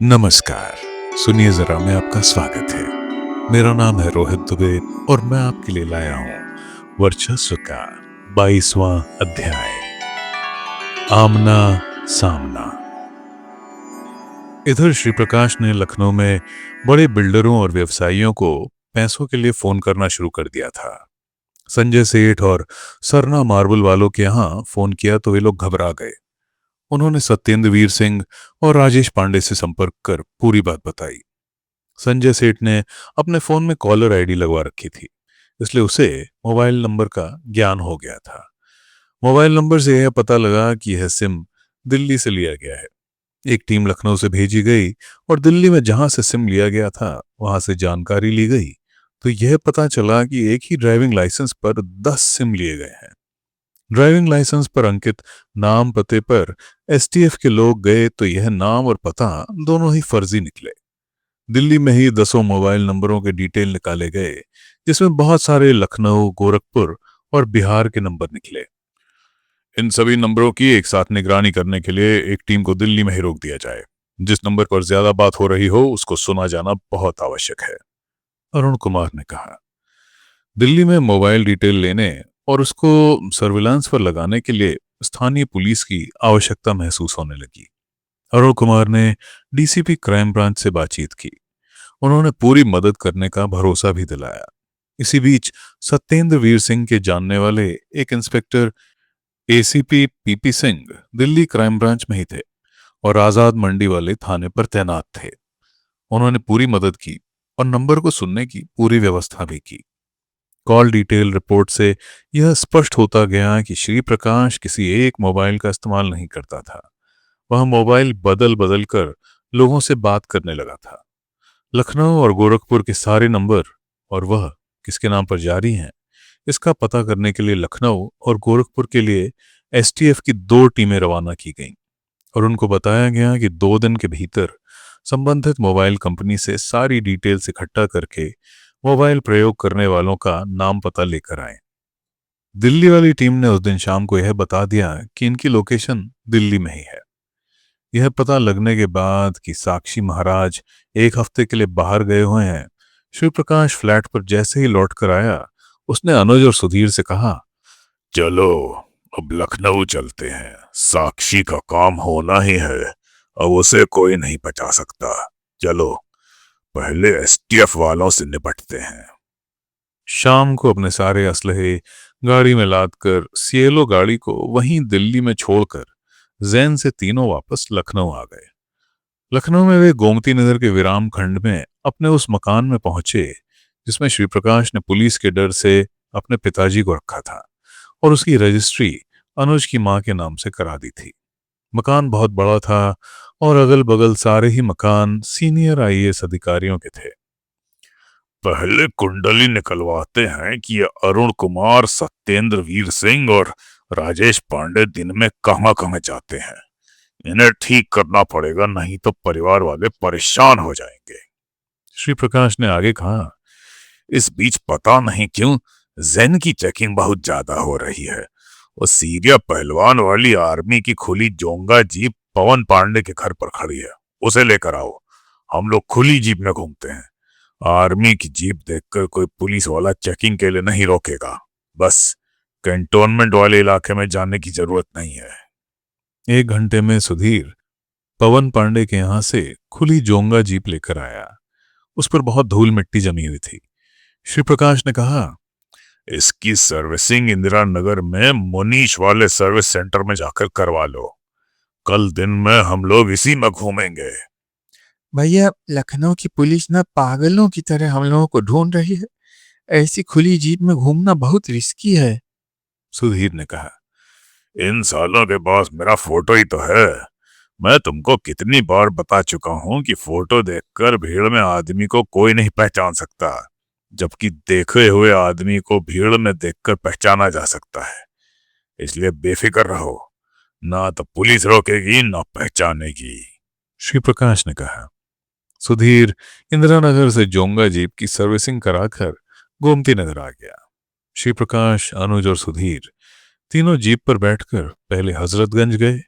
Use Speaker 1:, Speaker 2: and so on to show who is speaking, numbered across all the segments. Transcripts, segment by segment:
Speaker 1: नमस्कार। सुनिए जरा, मैं आपका स्वागत है। मेरा नाम है रोहित दुबे और मैं आपके लिए लाया हूं वर्चस्व का 22वां अध्याय, आमना सामना। इधर श्री प्रकाश ने लखनऊ में बड़े बिल्डरों और व्यवसायियों को पैसों के लिए फोन करना शुरू कर दिया था। संजय सेठ और सरना मार्बल वालों के यहां फोन किया तो वे लोग घबरा गए। उन्होंने सत्येंद्र वीर सिंह और राजेश पांडे से संपर्क कर पूरी बात बताई। संजय सेठ ने अपने फोन में कॉलर आईडी लगवा रखी थी, इसलिए उसे मोबाइल नंबर का ज्ञान हो गया था। मोबाइल नंबर से यह पता लगा कि यह सिम दिल्ली से लिया गया है। एक टीम लखनऊ से भेजी गई और दिल्ली में जहां से सिम लिया गया था वहां से जानकारी ली गई तो यह पता चला कि एक ही ड्राइविंग लाइसेंस पर 10 सिम लिए गए हैं। ड्राइविंग लाइसेंस पर अंकित नाम पते पर एसटीएफ के लोग गए तो यह नाम और पता दोनों ही फर्जी निकले। दिल्ली में ही 10 मोबाइल नंबरों के डिटेल निकाले गए, जिसमें बहुत सारे लखनऊ, गोरखपुर और बिहार के नंबर निकले। इन सभी नंबरों की एक साथ निगरानी करने के लिए एक टीम को दिल्ली में ही रोक दिया जाए। जिस नंबर पर ज्यादा बात हो रही हो उसको सुना जाना बहुत आवश्यक है, अरुण कुमार ने कहा। दिल्ली में मोबाइल डिटेल लेने और उसको सर्विलांस पर लगाने के लिए स्थानीय पुलिस की आवश्यकता महसूस होने लगी। अरुण कुमार ने डीसीपी क्राइम ब्रांच से बातचीत की। उन्होंने पूरी मदद करने का भरोसा भी दिलाया। इसी बीच सत्येंद्र वीर सिंह के जानने वाले एक inspector ACP PP Singh Delhi crime branch में ही थे और आजाद मंडी वाले थाने पर तैनात थे। उन्होंने पूरी मदद की और नंबर को सुनने की पूरी व्यवस्था भी की। कॉल डिटेल रिपोर्ट से यह स्पष्ट होता गया कि श्री प्रकाश किसी एक मोबाइल का इस्तेमाल नहीं करता था। वह मोबाइल बदल बदल कर लोगों से बात करने लगा था। लखनऊ और गोरखपुर के सारे नंबर और वह किसके नाम पर जारी हैं, इसका पता करने के लिए लखनऊ और गोरखपुर के लिए एसटीएफ की 2 टीमें रवाना की गईं और उनको बताया गया कि 2 दिन के भीतर संबंधित मोबाइल कंपनी से सारी डिटेल्स इकट्ठा करके मोबाइल प्रयोग करने वालों का नाम पता लेकर आए। दिल्ली वाली टीम ने उस दिन शाम को यह बता दिया कि इनकी लोकेशन दिल्ली में ही है। यह पता लगने के बाद कि साक्षी महाराज 1 हफ्ते के लिए बाहर गए हुए हैं, शिव प्रकाश फ्लैट पर जैसे ही लौट कर आया उसने अनुज और सुधीर से कहा, चलो अब लखनऊ चलते हैं। साक्षी का काम होना ही है, अब उसे कोई नहीं बचा सकता। चलो पहले एसटीएफ वालों से निपटते हैं। शाम को अपने सारे असलहे गाड़ी में लादकर सिएलो गाड़ी को वहीं दिल्ली में छोड़कर जैन से तीनों वापस लखनऊ आ गए। लखनऊ में वे गोमती नगर के विराम खंड में अपने उस मकान में पहुंचे जिसमें श्री प्रकाश ने पुलिस के डर से अपने पिताजी को रखा था और उसकी रजिस्ट्री अनुज की मां के नाम से करा दी थी। मकान बहुत बड़ा था और अगल बगल सारे ही मकान सीनियर आईएएस अधिकारियों के थे। पहले कुंडली निकलवाते हैं कि ये अरुण कुमार, सत्येंद्र वीर सिंह और राजेश पांडे दिन में कहां कहां जाते हैं। इन्हें ठीक करना पड़ेगा, नहीं तो परिवार वाले परेशान हो जाएंगे। श्री प्रकाश ने आगे कहा, इस बीच पता नहीं क्यों जैन की चेकिंग बहुत ज्यादा हो रही है। वो सीरिया पहलवान वाली आर्मी की खुली जोंगा जीप पवन पांडे के घर पर खड़ी है, उसे लेकर आओ। हम लोग खुली जीप में घूमते हैं। आर्मी की जीप देखकर कोई पुलिस वाला चेकिंग के लिए नहीं रोकेगा। बस कैंटोनमेंट वाले इलाके में जाने की जरूरत नहीं है। 1 घंटे में सुधीर पवन पांडे के यहां से खुली जोंगा जीप लेकर आया। उस पर बहुत धूल मिट्टी जमी हुई थी। श्री प्रकाश ने कहा, इसकी सर्विसिंग इंदिरा नगर में मुनीश वाले सर्विस सेंटर में जाकर करवा लो। कल दिन में हम लोग इसी में घूमेंगे।
Speaker 2: भैया, लखनऊ की पुलिस ना पागलों की तरह हम लोगों को ढूंढ रही है। ऐसी खुली जीप में घूमना बहुत रिस्की है।
Speaker 1: सुधीर ने कहा, इन सालों के पास मेरा फोटो ही तो है। मैं तुमको कितनी बार बता चुका हूं कि फोटो देखकर भीड़ में आदमी को कोई नहीं पहचान सकता, जबकि देखे हुए आदमी को भीड़ में देखकर पहचाना जा सकता है। इसलिए बेफिक्र रहो, ना तो पुलिस रोकेगी ना पहचानेगी। श्री प्रकाश ने कहा। सुधीर इंदिरा नगर से जोंगा जीप की सर्विसिंग कराकर गोमती नगर आ गया। श्री प्रकाश, अनुज और सुधीर तीनों जीप पर बैठकर पहले हजरतगंज गए।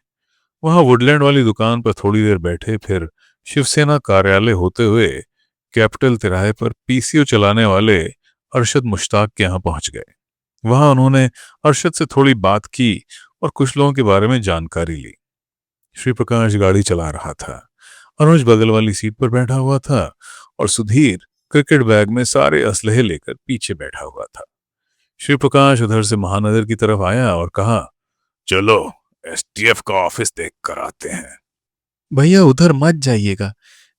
Speaker 1: वहां वुडलैंड वाली दुकान पर थोड़ी देर बैठे, फिर शिवसेना कार्यालय होते हुए कैपिटल तिराहे पर पीसीओ चलाने वाले अरशद मुश्ताक के यहाँ पहुंच गए। वहां उन्होंने अरशद से थोड़ी बात की और कुछ लोगों के बारे में जानकारी ली। श्री प्रकाश गाड़ी चला रहा था, अनुज बगल वाली सीट पर बैठा हुआ था और सुधीर क्रिकेट बैग में सारे असलहे लेकर पीछे बैठा हुआ था। श्री प्रकाश उधर से महानगर की तरफ आया और कहा, चलो एसटीएफ का ऑफिस देख कर आते हैं।
Speaker 2: भैया उधर मत जाइएगा,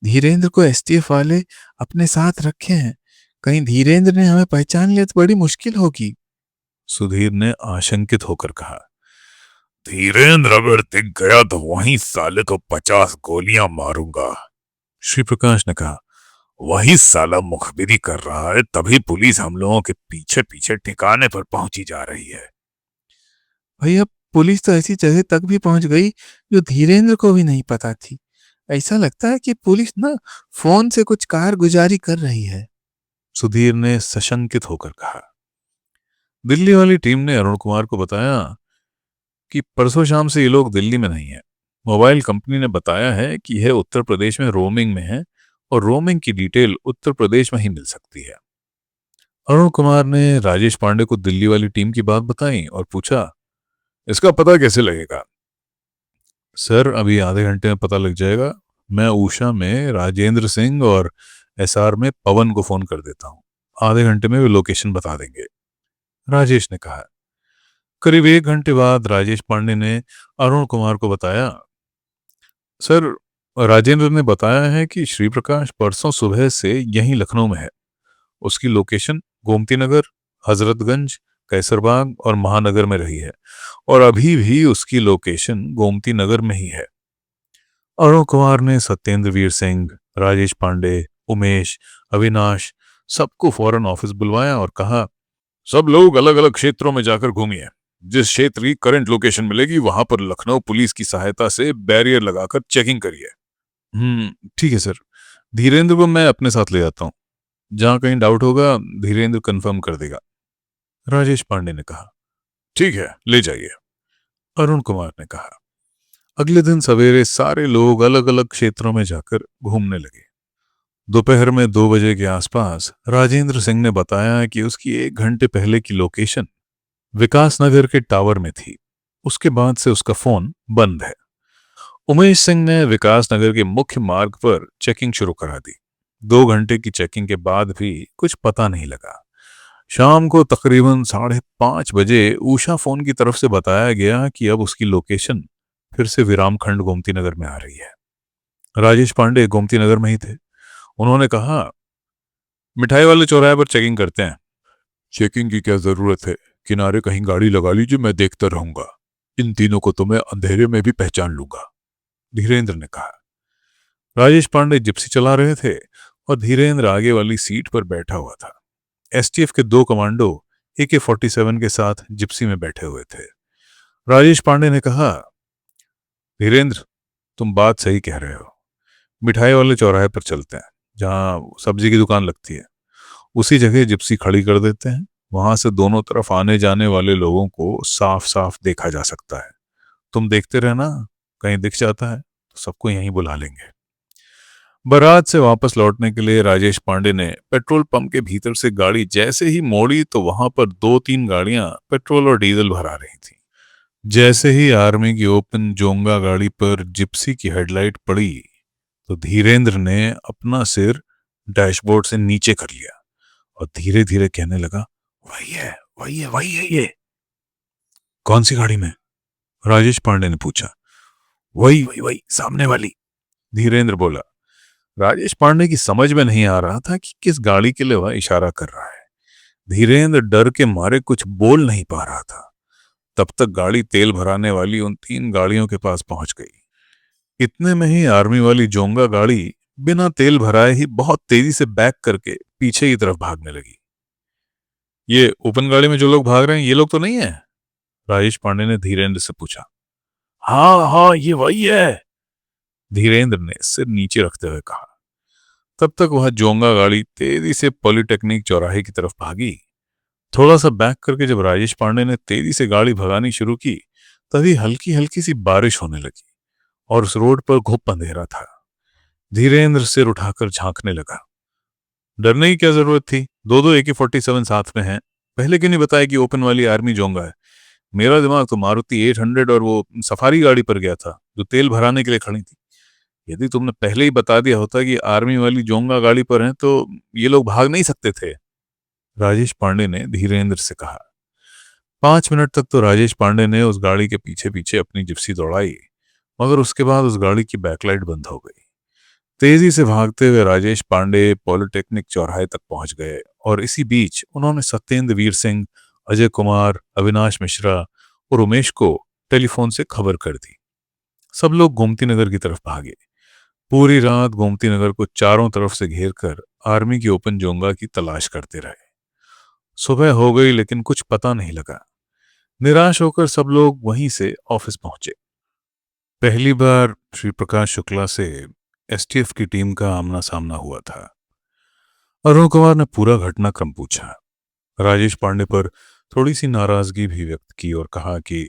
Speaker 2: धीरेन्द्र को एसटीएफ वाले अपने साथ रखे हैं, कहीं धीरेन्द्र ने हमें पहचान लिया तो बड़ी मुश्किल होगी।
Speaker 1: सुधीर ने आशंकित होकर कहा, धीरेन्द्र अगर दिख गया तो वहीं साले को 50 गोलियां मारूंगा। श्री प्रकाश ने कहा, वही साला मुखबिरी कर रहा है, तभी पुलिस हम लोगों के पीछे पीछे ठिकाने पर पहुंची जा रही है।
Speaker 2: भैया पुलिस तो ऐसी जगह तक भी पहुंच गई जो धीरेन्द्र को भी नहीं पता थी। ऐसा लगता है कि पुलिस ना फोन से कुछ कारगुजारी कर रही है।
Speaker 1: सुधीर ने सशंकित होकर कहा। दिल्ली वाली टीम ने अरुण कुमार को बताया कि परसों शाम से ये लोग दिल्ली में नहीं है। मोबाइल कंपनी ने बताया है कि यह उत्तर प्रदेश में रोमिंग में है और रोमिंग की डिटेल उत्तर प्रदेश में ही मिल सकती है। अरुण कुमार ने राजेश पांडे को दिल्ली वाली टीम की बात बताई और पूछा, इसका पता कैसे लगेगा? सर अभी आधे घंटे में पता लग जाएगा। मैं उषा में राजेंद्र सिंह और एसआर में पवन को फोन कर देता हूँ, आधे घंटे में वे लोकेशन बता देंगे, राजेश ने कहा। करीब 1 घंटे बाद राजेश पांडे ने अरुण कुमार को बताया, सर राजेंद्र ने बताया है कि श्री प्रकाश परसों सुबह से यहीं लखनऊ में है। उसकी लोकेशन गोमती नगर, हजरतगंज, कैसरबाग और महानगर में रही है और अभी भी उसकी लोकेशन गोमती नगर में ही है। अरुण कुमार ने सत्येंद्र वीर सिंह, राजेश पांडे, उमेश, अविनाश सबको फौरन ऑफिस बुलवाया और कहा, सब लोग अलग अलग क्षेत्रों में जाकर घूमिए। जिस क्षेत्र की करंट लोकेशन मिलेगी वहां पर लखनऊ पुलिस की सहायता से बैरियर लगाकर चेकिंग करिए। ठीक है सर, धीरेन्द्र को मैं अपने साथ ले जाता हूँ, जहां कहीं डाउट होगा धीरेन्द्र कंफर्म कर देगा, राजेश पांडे ने कहा। ठीक है, ले जाइए, अरुण कुमार ने कहा। अगले दिन सवेरे सारे लोग अलग अलग क्षेत्रों में जाकर घूमने लगे। दोपहर में 2 बजे के आसपास राजेंद्र सिंह ने बताया कि उसकी 1 घंटे पहले की लोकेशन विकास नगर के टावर में थी। उसके बाद से उसका फोन बंद है। उमेश सिंह ने विकास नगर के मुख्य मार्ग पर चेकिंग शुरू करा दी। 2 घंटे की चेकिंग के बाद भी कुछ पता नहीं लगा। शाम को तकरीबन 5:30 बजे उषा फोन की तरफ से बताया गया कि अब उसकी लोकेशन फिर से विरामखंड गोमती नगर में आ रही है। राजेश पांडे गोमती नगर में ही थे। उन्होंने कहा, मिठाई वाले चौराहे पर चेकिंग करते हैं। चेकिंग की क्या जरूरत है, किनारे कहीं गाड़ी लगा लीजिए, मैं देखता रहूंगा। इन तीनों को तो मैं अंधेरे में भी पहचान लूंगा, धीरेन्द्र ने कहा। राजेश पांडे जिप्सी चला रहे थे और धीरेन्द्र आगे वाली सीट पर बैठा हुआ था। एसटीएफ के 2 कमांडो AK-47 के साथ जिप्सी में बैठे हुए थे। राजेश पांडे ने कहा, धीरेन्द्र तुम बात सही कह रहे हो, मिठाई वाले चौराहे पर चलते हैं, जहां सब्जी की दुकान लगती है। उसी जगह जिप्सी खड़ी कर देते हैं। वहां से दोनों तरफ आने जाने वाले लोगों को साफ साफ देखा जा सकता है। तुम देखते रहना, कहीं दिख जाता है तो सबको यहीं बुला लेंगे। बारात से वापस लौटने के लिए राजेश पांडे ने पेट्रोल पंप के भीतर से गाड़ी जैसे ही मोड़ी तो वहां पर 2-3 गाड़ियां पेट्रोल और डीजल भरा रही थी। जैसे ही आर्मी की ओपन जोंगा गाड़ी पर जिप्सी की हेडलाइट पड़ी तो धीरेन्द्र ने अपना सिर डैशबोर्ड से नीचे कर लिया और धीरे धीरे कहने लगा, वही है, वही है, वही है ये। कौन सी गाड़ी में? राजेश पांडे ने पूछा। वही वही वही, सामने वाली, धीरेन्द्र बोला। राजेश पांडे की समझ में नहीं आ रहा था कि किस गाड़ी के लिए वह इशारा कर रहा है। धीरेन्द्र डर के मारे कुछ बोल नहीं पा रहा था। तब तक गाड़ी तेल भराने वाली उन 3 गाड़ियों के पास पहुंच गई। इतने में ही आर्मी वाली जोंगा गाड़ी बिना तेल भराए ही बहुत तेजी से बैक करके पीछे की तरफ भागने लगी। ये ओपन गाड़ी में जो लोग भाग रहे हैं ये लोग तो नहीं है? राजेश पांडे ने धीरेन्द्र से पूछा। हाँ हाँ, ये वही है, धीरेन्द्र ने सिर नीचे रखते हुए कहा। तब तक वह जोंगा गाड़ी तेजी से पॉलिटेक्निक चौराहे की तरफ भागी। थोड़ा सा बैक करके जब राजेश पांडे ने तेजी से गाड़ी भगानी शुरू की तभी हल्की हल्की सी बारिश होने लगी और उस रोड पर घुप अंधेरा था। धीरेन्द्र सिर उठाकर झांकने लगा। डरने की क्या जरूरत थी? दो दो AK-47 साथ में हैं। पहले क्यों नहीं बताया कि ओपन वाली आर्मी जोंगा है? मेरा दिमाग तो मारुति 800 और वो सफारी गाड़ी पर गया था जो तेल भराने के लिए खड़ी थी। यदि तुमने पहले ही बता दिया होता कि आर्मी वाली जोंगा गाड़ी पर हैं तो ये लोग भाग नहीं सकते थे, राजेश पांडे ने धीरेन्द्र से कहा। 5 मिनट तक तो राजेश पांडे ने उस गाड़ी के पीछे पीछे अपनी जिप्सी दौड़ाई, मगर उसके बाद उस गाड़ी की बैकलाइट बंद हो गई। तेजी से भागते हुए राजेश पांडे पॉलिटेक्निक चौराहे तक पहुंच गए और इसी बीच उन्होंने सत्येंद्र वीर सिंह, अजय कुमार, अविनाश मिश्रा और उमेश को टेलीफोन से खबर कर दी। सब लोग गोमती नगर की तरफ भागे। पूरी रात गोमती नगर को चारों तरफ से घेर कर आर्मी की ओपन जोंगा की तलाश करते रहे। सुबह हो गई लेकिन कुछ पता नहीं लगा। निराश होकर सब लोग वहीं से ऑफिस पहुंचे। पहली बार श्री प्रकाश शुक्ला से STF की टीम का आमना सामना हुआ था। अरुण कुमार ने पूरा घटनाक्रम पूछा। राजेश पांडे पर थोड़ी सी नाराजगी भी व्यक्त की और कहा कि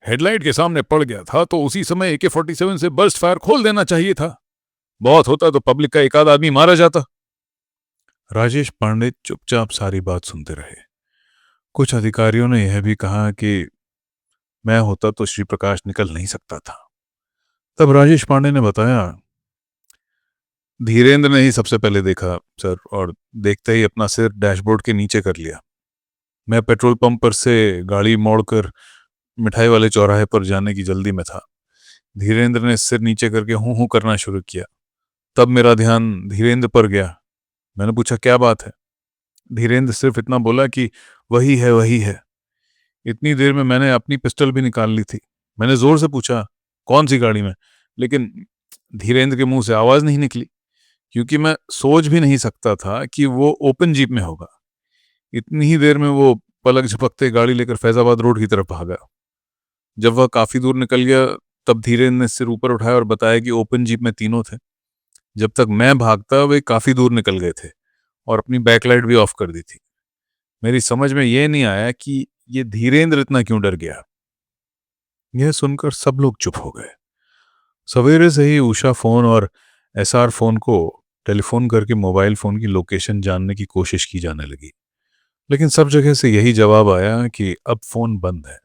Speaker 1: हेडलाइट के सामने पड़ गया था तो उसी समय AK-47 से बर्स्ट फायर खोल देना चाहिए था। बहुत होता तो पब्लिक का एक आध आदमी मारा जाता। राजेश पांडे चुपचाप सारी बात सुनते रहे। कुछ अधिकारियों ने यह भी कहा कि मैं होता तो श्री प्रकाश निकल नहीं सकता था। तब राजेश पांडे ने बताया, धीरेन्द्र ने ही सबसे पहले देखा सर, और देखते ही अपना सिर डैशबोर्ड के नीचे कर लिया। मैं पेट्रोल पंप पर से गाड़ी मोड़कर मिठाई वाले चौराहे पर जाने की जल्दी में था। धीरेन्द्र ने सिर नीचे करके हूं हूं करना शुरू किया। तब मेरा ध्यान धीरेन्द्र पर गया। मैंने पूछा क्या बात है? धीरेन्द्र सिर्फ इतना बोला कि वही है वही है। इतनी देर में मैंने अपनी पिस्टल भी निकाल ली थी। मैंने जोर से पूछा कौन सी गाड़ी में, लेकिन धीरेन्द्र के मुंह से आवाज नहीं निकली, क्योंकि मैं सोच भी नहीं सकता था कि वो ओपन जीप में होगा। इतनी ही देर में वो पलक झपकते गाड़ी लेकर फैजाबाद रोड की तरफ भागा। जब वह काफी दूर निकल गया तब धीरेन्द्र ने सिर ऊपर उठाया और बताया कि ओपन जीप में तीनों थे। जब तक मैं भागता वे काफी दूर निकल गए थे और अपनी बैकलाइट भी ऑफ कर दी थी। मेरी समझ में यह नहीं आया कि ये धीरेन्द्र इतना क्यों डर गया। यह सुनकर सब लोग चुप हो गए। सवेरे से ही उषा फोन और SR फोन को टेलीफोन करके मोबाइल फोन की लोकेशन जानने की कोशिश की जाने लगी, लेकिन सब जगह से यही जवाब आया कि अब फोन बंद है।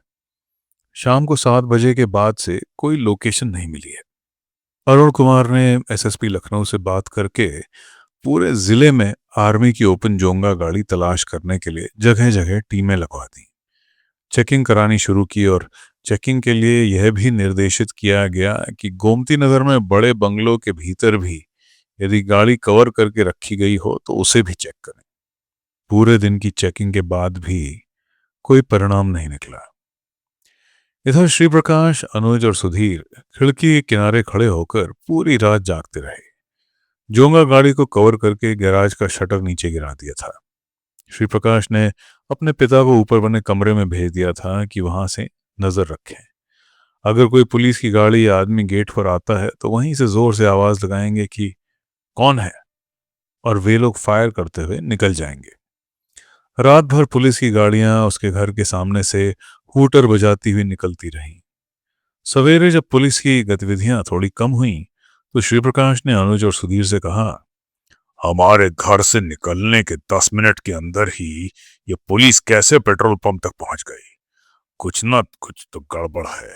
Speaker 1: शाम को 7 बजे के बाद से कोई लोकेशन नहीं मिली है। अरुण कुमार ने SSP लखनऊ से बात करके पूरे जिले में आर्मी की ओपन जोंगा गाड़ी तलाश करने के लिए जगह जगह टीमें लगवा दी। चेकिंग करानी शुरू की और चेकिंग के लिए यह भी निर्देशित किया गया कि गोमती नगर में बड़े बंगलों के भीतर भी यदि गाड़ी कवर करके रखी गई हो तो उसे भी चेक करें। पूरे दिन की चेकिंग के बाद भी कोई परिणाम नहीं निकला। इधर श्री प्रकाश, अनुज और सुधीर खिड़की के किनारे खड़े होकर पूरी रात जागते रहे। जोंगा गाड़ी को कवर करके गैराज का शटर नीचे गिरा दिया था। श्री प्रकाश ने अपने पिता को ऊपर बने कमरे में भेज दिया था कि वहां से नजर रखें। अगर कोई पुलिस की गाड़ी या आदमी गेट पर आता है तो वहीं से जोर से आवाज लगाएंगे कि कौन है, और वे लोग फायर करते हुए निकल जाएंगे। रात भर पुलिस की गाड़ियां उसके घर के सामने से हूटर बजाती हुई निकलती रहीं। सवेरे जब पुलिस की गतिविधियां थोड़ी कम हुईं तो श्री प्रकाश ने अनुज और सुधीर से कहा, हमारे घर से निकलने के 10 मिनट के अंदर ही ये पुलिस कैसे पेट्रोल पंप तक पहुंच गई? कुछ ना कुछ तो गड़बड़ है।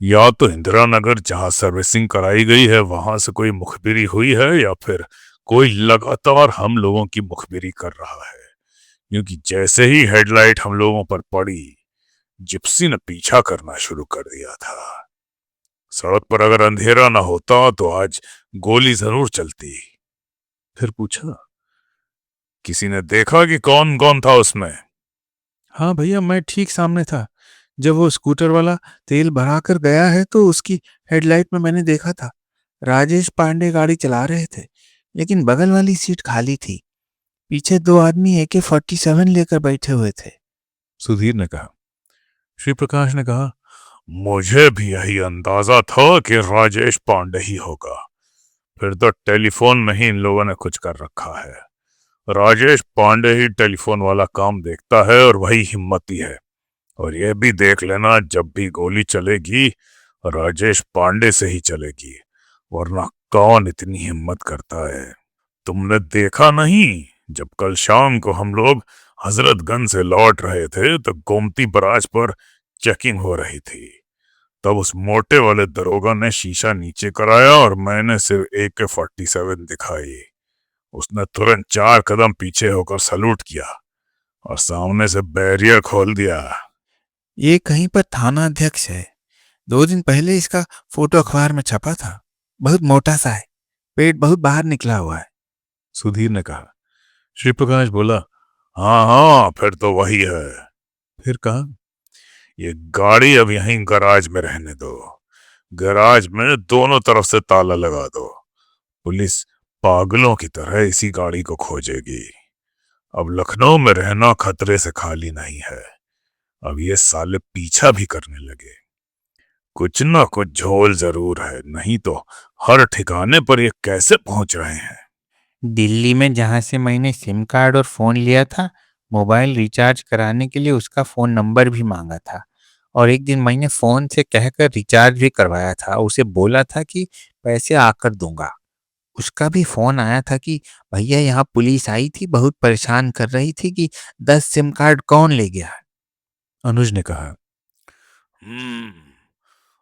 Speaker 1: या तो इंदिरा नगर जहां सर्विसिंग कराई गई है वहां से कोई मुखबिरी हुई है, या फिर कोई लगातार हम लोगों की मुखबिरी कर रहा है, क्योंकि जैसे ही हेडलाइट हम लोगों पर पड़ी जिप्सी ने पीछा करना शुरू कर दिया था। सड़क पर अगर अंधेरा ना होता तो आज गोली जरूर चलती। फिर पूछा, किसी ने देखा कि कौन कौन था उसमें?
Speaker 2: हाँ भैया, मैं ठीक सामने था। जब वो स्कूटर वाला तेल भराकर गया है तो उसकी हेडलाइट में मैंने देखा था राजेश पांडे गाड़ी चला रहे थे, लेकिन बगल वाली सीट खाली थी। पीछे 2 आदमी AK-47 लेकर बैठे हुए थे।
Speaker 1: सुधीर ने कहा। श्री प्रकाश ने कहा, मुझे भी यही अंदाजा था कि राजेश पांडे ही होगा। फिर तो टेलीफोन में ही इन लोगों ने कुछ कर रखा है। राजेश पांडे ही टेलीफोन वाला काम देखता है और वही हिम्मती है। और यह भी देख लेना, जब भी गोली चलेगी राजेश पांडे से ही चलेगी वरना कौन इतनी हिम्मत करता है। तुमने देखा नहीं, जब कल शाम को हम लोग हजरतगंज से लौट रहे थे तो गोमती बराज पर चेकिंग हो रही थी। तब उस मोटे वाले दरोगा ने शीशा नीचे कराया और मैंने सिर्फ AK-47 दिखाई। उसने तुरंत 4 कदम पीछे होकर सलूट किया और सामने से बैरियर खोल दिया।
Speaker 2: ये कहीं पर थाना अध्यक्ष है। 2 दिन पहले इसका फोटो अखबार में छपा था। बहुत मोटा सा है, पेट बहुत बाहर निकला हुआ है।
Speaker 1: सुधीर ने कहा। श्री प्रकाश बोला, हाँ हाँ, फिर तो वही है। फिर कहा, ये गाड़ी अब यहीं गराज में रहने दो। गराज में दोनों तरफ से ताला लगा दो। पुलिस पागलों की तरह इसी गाड़ी को खोजेगी। अब लखनऊ में रहना खतरे से खाली नहीं है। अब ये साले पीछा भी करने लगे। कुछ ना कुछ झोल जरूर है, नहीं तो हर ठिकाने पर ये कैसे पहुंच रहे हैं।
Speaker 2: दिल्ली में जहाँ से मैंने सिम कार्ड और फ़ोन लिया था, मोबाइल रिचार्ज कराने के लिए उसका फ़ोन नंबर भी मांगा था। और एक दिन मैंने फ़ोन से कहकर रिचार्ज भी करवाया था। उसे बोला था कि पैसे आकर दूंगा। उसका भी फ़ोन आया था कि भैया यहाँ पुलिस आई थी, बहुत परेशान कर रही थी कि 10 सिम कार्ड कौन ले गया।
Speaker 1: अनुज ने कहा,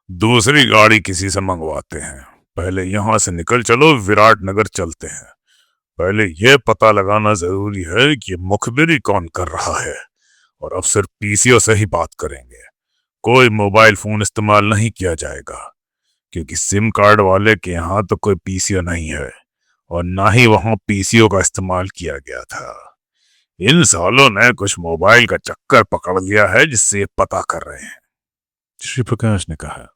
Speaker 1: दूसरी गाड़ी किसी से मंगवाते हैं। पहले यहां से निकल चलो, विराटनगर चलते हैं। पहले यह पता लगाना जरूरी है कि मुखबिरी कौन कर रहा है। और अब सिर्फ PCO से ही बात करेंगे। कोई मोबाइल फोन इस्तेमाल नहीं किया जाएगा, क्योंकि सिम कार्ड वाले के यहाँ तो कोई PCO नहीं है और ना ही वहां PCO का इस्तेमाल किया गया था। इन सालों ने कुछ मोबाइल का चक्कर पकड़ लिया है जिससे ये पता कर रहे हैं। श्री प्रकाश ने कहा,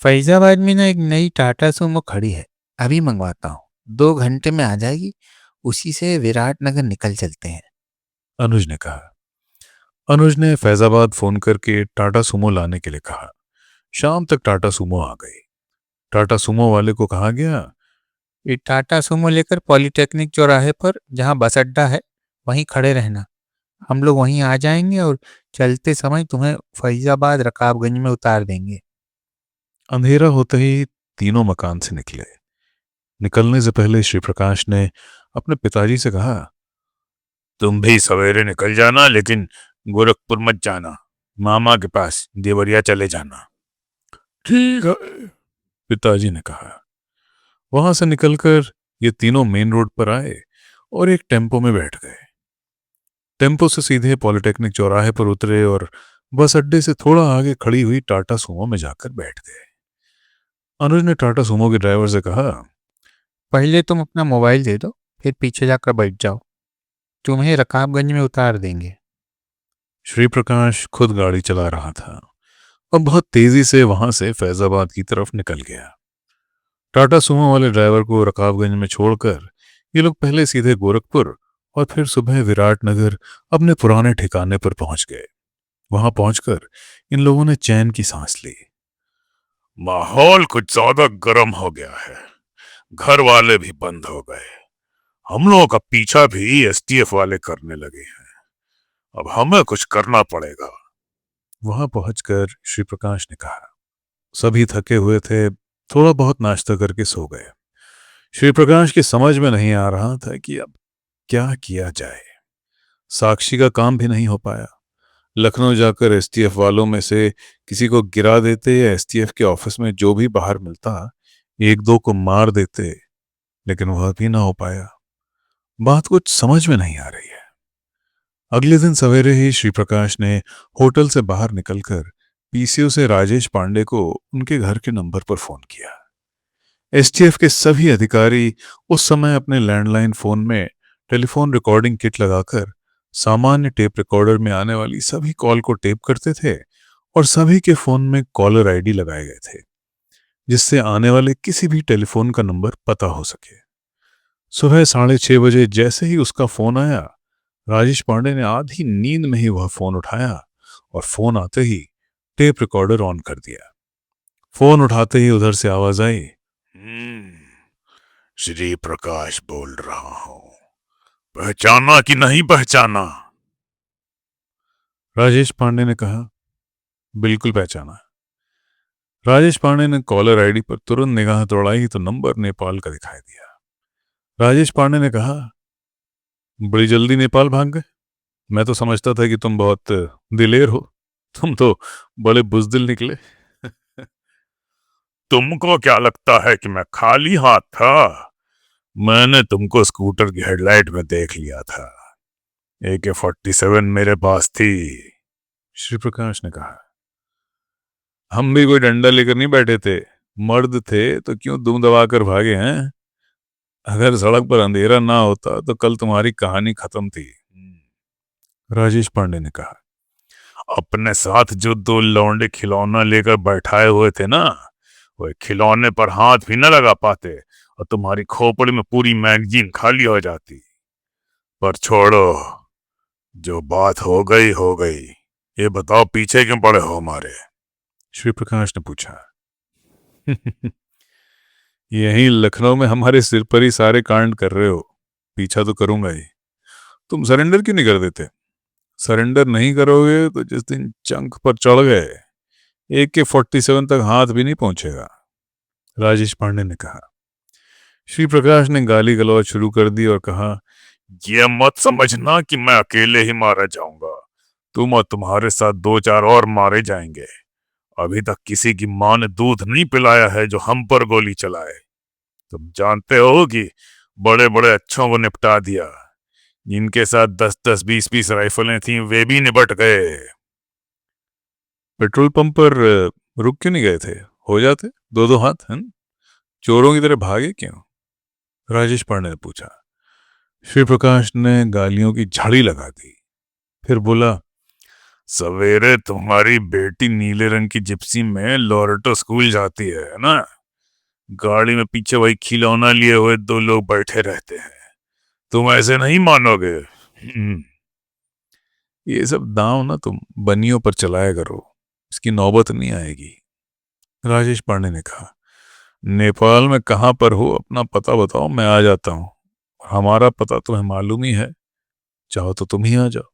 Speaker 2: फैजाबाद में ना एक नई टाटा सुमो खड़ी है, अभी मंगवाता हूँ। 2 घंटे में आ जाएगी। उसी से विराटनगर निकल चलते हैं।
Speaker 1: अनुज ने कहा। अनुज ने फैजाबाद फोन करके टाटा सुमो लाने के लिए कहा। शाम तक टाटा सुमो आ गई। टाटा सुमो वाले को कहा गया,
Speaker 2: ये टाटा सुमो लेकर पॉलिटेक्निक चौराहे पर जहाँ बस अड्डा है वहीं खड़े रहना। हम लोग वहीं आ जाएंगे और चलते समय तुम्हें फैजाबाद रकाबगंज में उतार देंगे।
Speaker 1: अंधेरा होते ही तीनों मकान से निकले। निकलने से पहले श्री प्रकाश ने अपने पिताजी से कहा, तुम भी सवेरे निकल जाना, लेकिन गोरखपुर मत जाना। मामा के पास देवरिया चले जाना। ठीक है, पिताजी ने कहा। वहां से निकलकर ये तीनों मेन रोड पर आए और एक टेम्पो में बैठ गए। टेम्पो से सीधे पॉलिटेक्निक चौराहे पर उतरे और बस अड्डे से थोड़ा आगे खड़ी हुई टाटा सुमो में जाकर बैठ गए। अनुज ने टाटा सुमो के ड्राइवर से कहा,
Speaker 2: पहले तुम अपना मोबाइल दे दो, फिर पीछे जाकर बैठ जाओ। तुम्हें रकाबगंज में उतार देंगे।
Speaker 1: श्री प्रकाश खुद गाड़ी चला रहा था और बहुत तेजी से वहां से फैजाबाद की तरफ निकल गया। टाटा सुमो वाले ड्राइवर को रकाबगंज में छोड़कर ये लोग पहले सीधे गोरखपुर और फिर सुबह विराटनगर अपने पुराने ठिकाने पर पहुंच गए। वहां पहुंचकर इन लोगों ने चैन की सांस ली। माहौल कुछ ज्यादा गर्म हो गया है। घर वाले भी बंद हो गए। हम लोगों का पीछा भी STF वाले करने लगे हैं। अब हमें कुछ करना पड़ेगा। वहां पहुंचकर श्री प्रकाश ने कहा। सभी थके हुए थे, थोड़ा बहुत नाश्ता करके सो गए। श्री प्रकाश की समझ में नहीं आ रहा था कि अब क्या किया जाए। साक्षी का काम भी नहीं हो पाया। लखनऊ जाकर STF वालों में से किसी को गिरा देते या STF के ऑफिस में जो भी बाहर मिलता, एक दो को मार देते, लेकिन वह भी ना हो पाया। बात कुछ समझ में नहीं आ रही है। अगले दिन सवेरे ही श्री प्रकाश ने होटल से बाहर निकलकर PCO से राजेश पांडे को उनके घर के नंबर पर फोन किया। STF के सभी अधिकारी उस समय अपने लैंडलाइन फोन में टेलीफोन रिकॉर्डिंग किट लगाकर सामान्य टेप रिकॉर्डर में आने वाली सभी कॉल को टेप करते थे और सभी के फोन में कॉलर ID लगाए गए थे, जिससे आने वाले किसी भी टेलीफोन का नंबर पता हो सके। सुबह 6:30 बजे जैसे ही उसका फोन आया, राजेश पांडे ने आधी नींद में ही वह फोन उठाया और फोन आते ही टेप रिकॉर्डर ऑन कर दिया। फोन उठाते ही उधर से आवाज आई, श्री प्रकाश बोल रहा हूं, पहचाना कि नहीं पहचाना? राजेश पांडे ने कहा, बिल्कुल पहचाना। राजेश पांडे ने कॉलर आईडी पर तुरंत निगाह दौड़ाई तो नंबर नेपाल का दिखाई दिया। राजेश पांडे ने कहा, बड़ी जल्दी नेपाल भाग गए। मैं तो समझता था कि तुम बहुत दिलेर हो। तुम तो बड़े बुजदिल निकले। तुमको क्या लगता है कि मैं खाली हाथ था? मैंने तुमको स्कूटर की हेडलाइट में देख लिया था। AK-47 मेरे पास थी। श्री प्रकाश ने कहा, हम भी कोई डंडा लेकर नहीं बैठे थे। मर्द थे तो क्यों दुम दबाकर भागे हैं? अगर सड़क पर अंधेरा ना होता तो कल तुम्हारी कहानी खत्म थी। राजेश पांडे ने कहा, अपने साथ जो दो लौंडे खिलौना लेकर बैठाए हुए थे ना, वो खिलौने पर हाथ भी न लगा पाते और तुम्हारी खोपड़ी में पूरी मैगजीन खाली हो जाती। पर छोड़ो, जो बात हो गई हो गई। ये बताओ पीछे क्यों पड़े हो हमारे? श्री प्रकाश ने पूछा। यहीं लखनऊ में हमारे सिर पर ही सारे कांड कर रहे हो। पीछा तो करूंगा ही। तुम सरेंडर क्यों नहीं कर देते? सरेंडर नहीं करोगे तो जिस दिन चंक पर चढ़ गए AK-47 तक हाथ भी नहीं पहुंचेगा। राजेश पांडे ने कहा। श्री प्रकाश ने गाली गलौज शुरू कर दी और कहा, यह मत समझना कि मैं अकेले ही मारा जाऊंगा। तुम और तुम्हारे साथ दो चार और मारे जाएंगे। अभी तक किसी की मां ने दूध नहीं पिलाया है जो हम पर गोली चलाए। तुम जानते हो कि बड़े बड़े अच्छों को निपटा दिया। जिनके साथ 10-10 20-20 राइफलें थीं वे भी निपट गए। पेट्रोल पंप पर रुक क्यों नहीं गए थे? हो जाते दो दो हाथ हैं? चोरों की तरह भागे क्यों? राजेश पांडे ने पूछा। श्री प्रकाश ने गालियों की झाड़ी लगा दी। फिर बोला, सवेरे तुम्हारी बेटी नीले रंग की जिप्सी में लोरेटो स्कूल जाती है ना? गाड़ी में पीछे वही खिलौना लिए हुए दो लोग बैठे रहते हैं। तुम ऐसे नहीं मानोगे। ये सब दांव ना तुम बनियों पर चलाया करो। इसकी नौबत नहीं आएगी। राजेश पांडे ने कहा, नेपाल में कहां पर हो अपना पता बताओ, मैं आ जाता हूं। हमारा पता तुम्हें मालूम ही है। चाहो तो तुम ही आ जाओ।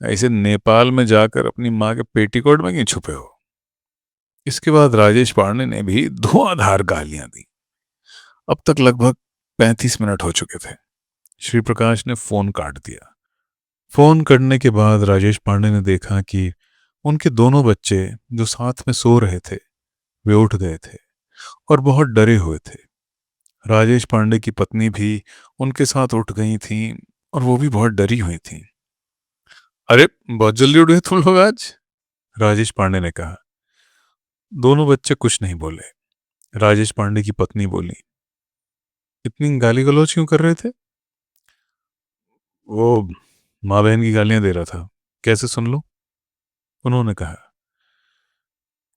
Speaker 1: ऐसे नेपाल में जाकर अपनी माँ के पेटीकोट में क्यों छुपे हो? इसके बाद राजेश पांडे ने भी धुआंधार गालियां दी। अब तक लगभग 35 मिनट हो चुके थे। श्री प्रकाश ने फोन काट दिया। फोन करने के बाद राजेश पांडे ने देखा कि उनके दोनों बच्चे जो साथ में सो रहे थे वे उठ गए थे और बहुत डरे हुए थे। राजेश पांडे की पत्नी भी उनके साथ उठ गई थी और वो भी बहुत डरी हुई थी। अरे बहुत जल्दी उठ गए तुम लोग आज? राजेश पांडे ने कहा। दोनों बच्चे कुछ नहीं बोले। राजेश पांडे की पत्नी बोली, इतनी गाली गलौज क्यों कर रहे थे? वो माँ बहन की गालियां दे रहा था, कैसे सुन लो? उन्होंने कहा।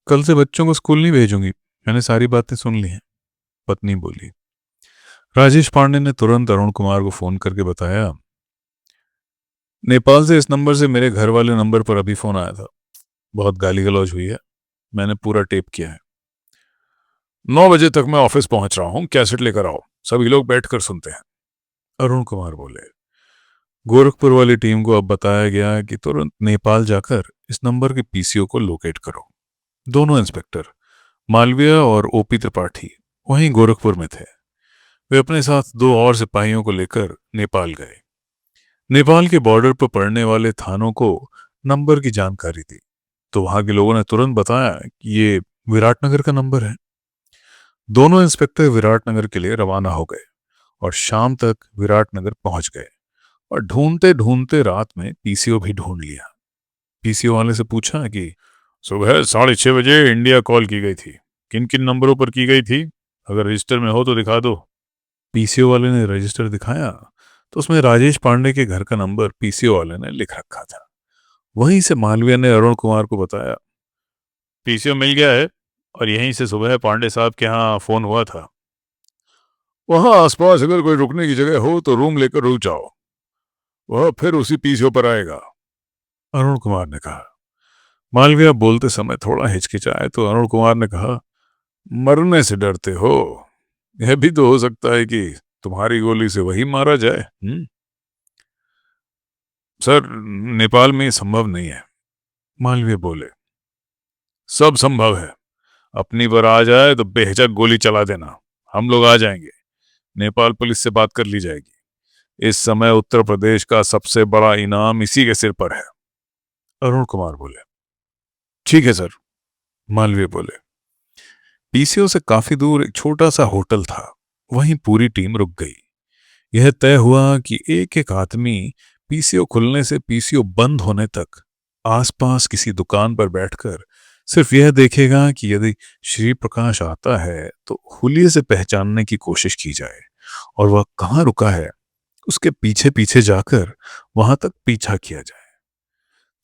Speaker 1: कल से बच्चों को स्कूल नहीं भेजूंगी, मैंने सारी बातें सुन ली हैं, पत्नी बोली। राजेश पांडे ने तुरंत अरुण कुमार को फोन करके बताया, नेपाल से इस नंबर से मेरे घर वाले नंबर पर अभी फोन आया था। बहुत गाली गलौज हुई है, मैंने पूरा टेप किया है। 9 बजे तक मैं ऑफिस पहुंच रहा हूं, कैसेट लेकर आओ, सभी लोग बैठकर सुनते हैं। अरुण कुमार बोले। गोरखपुर वाली टीम को अब बताया गया कि तुरंत नेपाल जाकर इस नंबर के PCO को लोकेट करो। दोनों इंस्पेक्टर मालवीय और OP त्रिपाठी वहीं गोरखपुर में थे। वे अपने साथ दो और सिपाहियों को लेकर नेपाल गए। नेपाल के बॉर्डर पर पड़ने वाले थानों को नंबर की जानकारी दी तो वहां के लोगों ने तुरंत बताया कि ये विराटनगर का नंबर है। दोनों इंस्पेक्टर विराटनगर के लिए रवाना हो गए और शाम तक विराटनगर पहुंच गए और ढूंढते ढूंढते रात में PCO भी ढूंढ लिया। PCO वाले से पूछा कि सुबह 6:30 बजे इंडिया कॉल की गई थी, किन किन नंबरों पर की गई थी? अगर रजिस्टर में हो तो दिखा दो। PCO वाले ने रजिस्टर दिखाया तो उसमें राजेश पांडे के घर का नंबर PCO वाले ने लिख रखा था। वहीं से मालवीय ने अरुण कुमार को बताया, PCO मिल गया है और यहीं से सुबह पांडे साहब के यहाँ फोन हुआ था। वहां आसपास अगर कोई रुकने की जगह हो तो रूम लेकर रुक जाओ, वह फिर उसी PCO पर आएगा। अरुण कुमार ने कहा। मालवीय बोलते समय थोड़ा हिचकिचाए तो अरुण कुमार ने कहा, मरने से डरते हो? यह भी तो हो सकता है कि तुम्हारी गोली से वही मारा जाए। सर, नेपाल में संभव नहीं है, मालवीय बोले। सब संभव है, अपनी पर आ जाए तो बेहिचक गोली चला देना, हम लोग आ जाएंगे। नेपाल पुलिस से बात कर ली जाएगी। इस समय उत्तर प्रदेश का सबसे बड़ा इनाम इसी के सिर पर है। अरुण कुमार बोले। ठीक है सर, मालवीय बोले। पीसीओ से काफी दूर एक छोटा सा होटल था, वहीं पूरी टीम रुक गई। यह तय हुआ कि एक एक आदमी पीसीओ खुलने से पीसीओ बंद होने तक आसपास किसी दुकान पर बैठकर सिर्फ यह देखेगा कि यदि श्री प्रकाश आता है तो हुलिये से पहचानने की कोशिश की जाए और वह कहाँ रुका है उसके पीछे पीछे जाकर वहां तक पीछा किया जाए।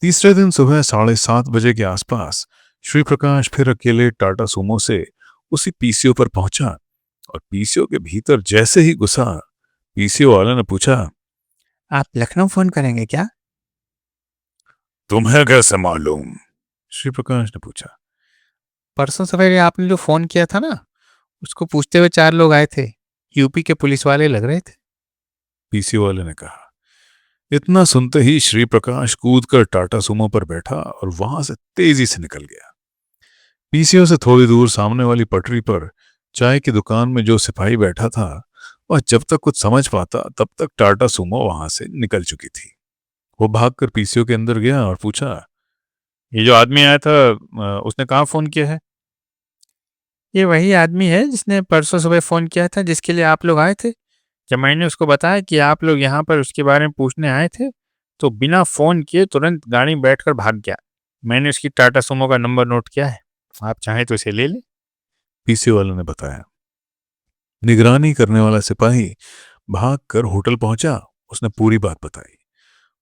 Speaker 1: तीसरे दिन सुबह 7:30 बजे के आसपास श्री प्रकाश फिर अकेले टाटा सुमो से उसी पीसीओ पर पहुंचा और पीसीओ के भीतर जैसे ही घुसा, पीसीओ वाले ने पूछा,
Speaker 2: आप लखनऊ फोन करेंगे क्या?
Speaker 1: तुम्हें कैसे मालूम? श्री प्रकाश ने पूछा।
Speaker 2: परसों सवेरे आपने जो फोन किया था ना, उसको पूछते हुए 4 लोग आए थे। यूपी के पुलिस वाले लग रहे थे।
Speaker 1: पीसीओ वाले ने कहा। इतना सुनते ही श्री प्रकाश कूदकर टाटा सुमो पर बैठा और वहां से तेजी से निकल गया। पीसीओ से थोड़ी दूर सामने वाली पटरी पर चाय की दुकान में जो सिपाही बैठा था, वह जब तक कुछ समझ पाता तब तक टाटा सुमो वहां से निकल चुकी थी। वो भागकर पीसीओ के अंदर गया और पूछा, ये जो आदमी आया था उसने कहाँ फोन किया है?
Speaker 2: ये वही आदमी है जिसने परसों सुबह फोन किया था, जिसके लिए आप लोग आए थे। जब मैंने उसको बताया कि आप लोग यहाँ पर उसके बारे में पूछने आए थे, तो बिना फोन किए तुरंत गाड़ी में बैठकर भाग गया। मैंने उसकी टाटा सुमो का नंबर नोट किया है, आप चाहें तो इसे ले लें।
Speaker 1: पीसीओ वाले ने बताया। निगरानी करने वाला सिपाही भागकर होटल पहुंचा। उसने पूरी बात बताई।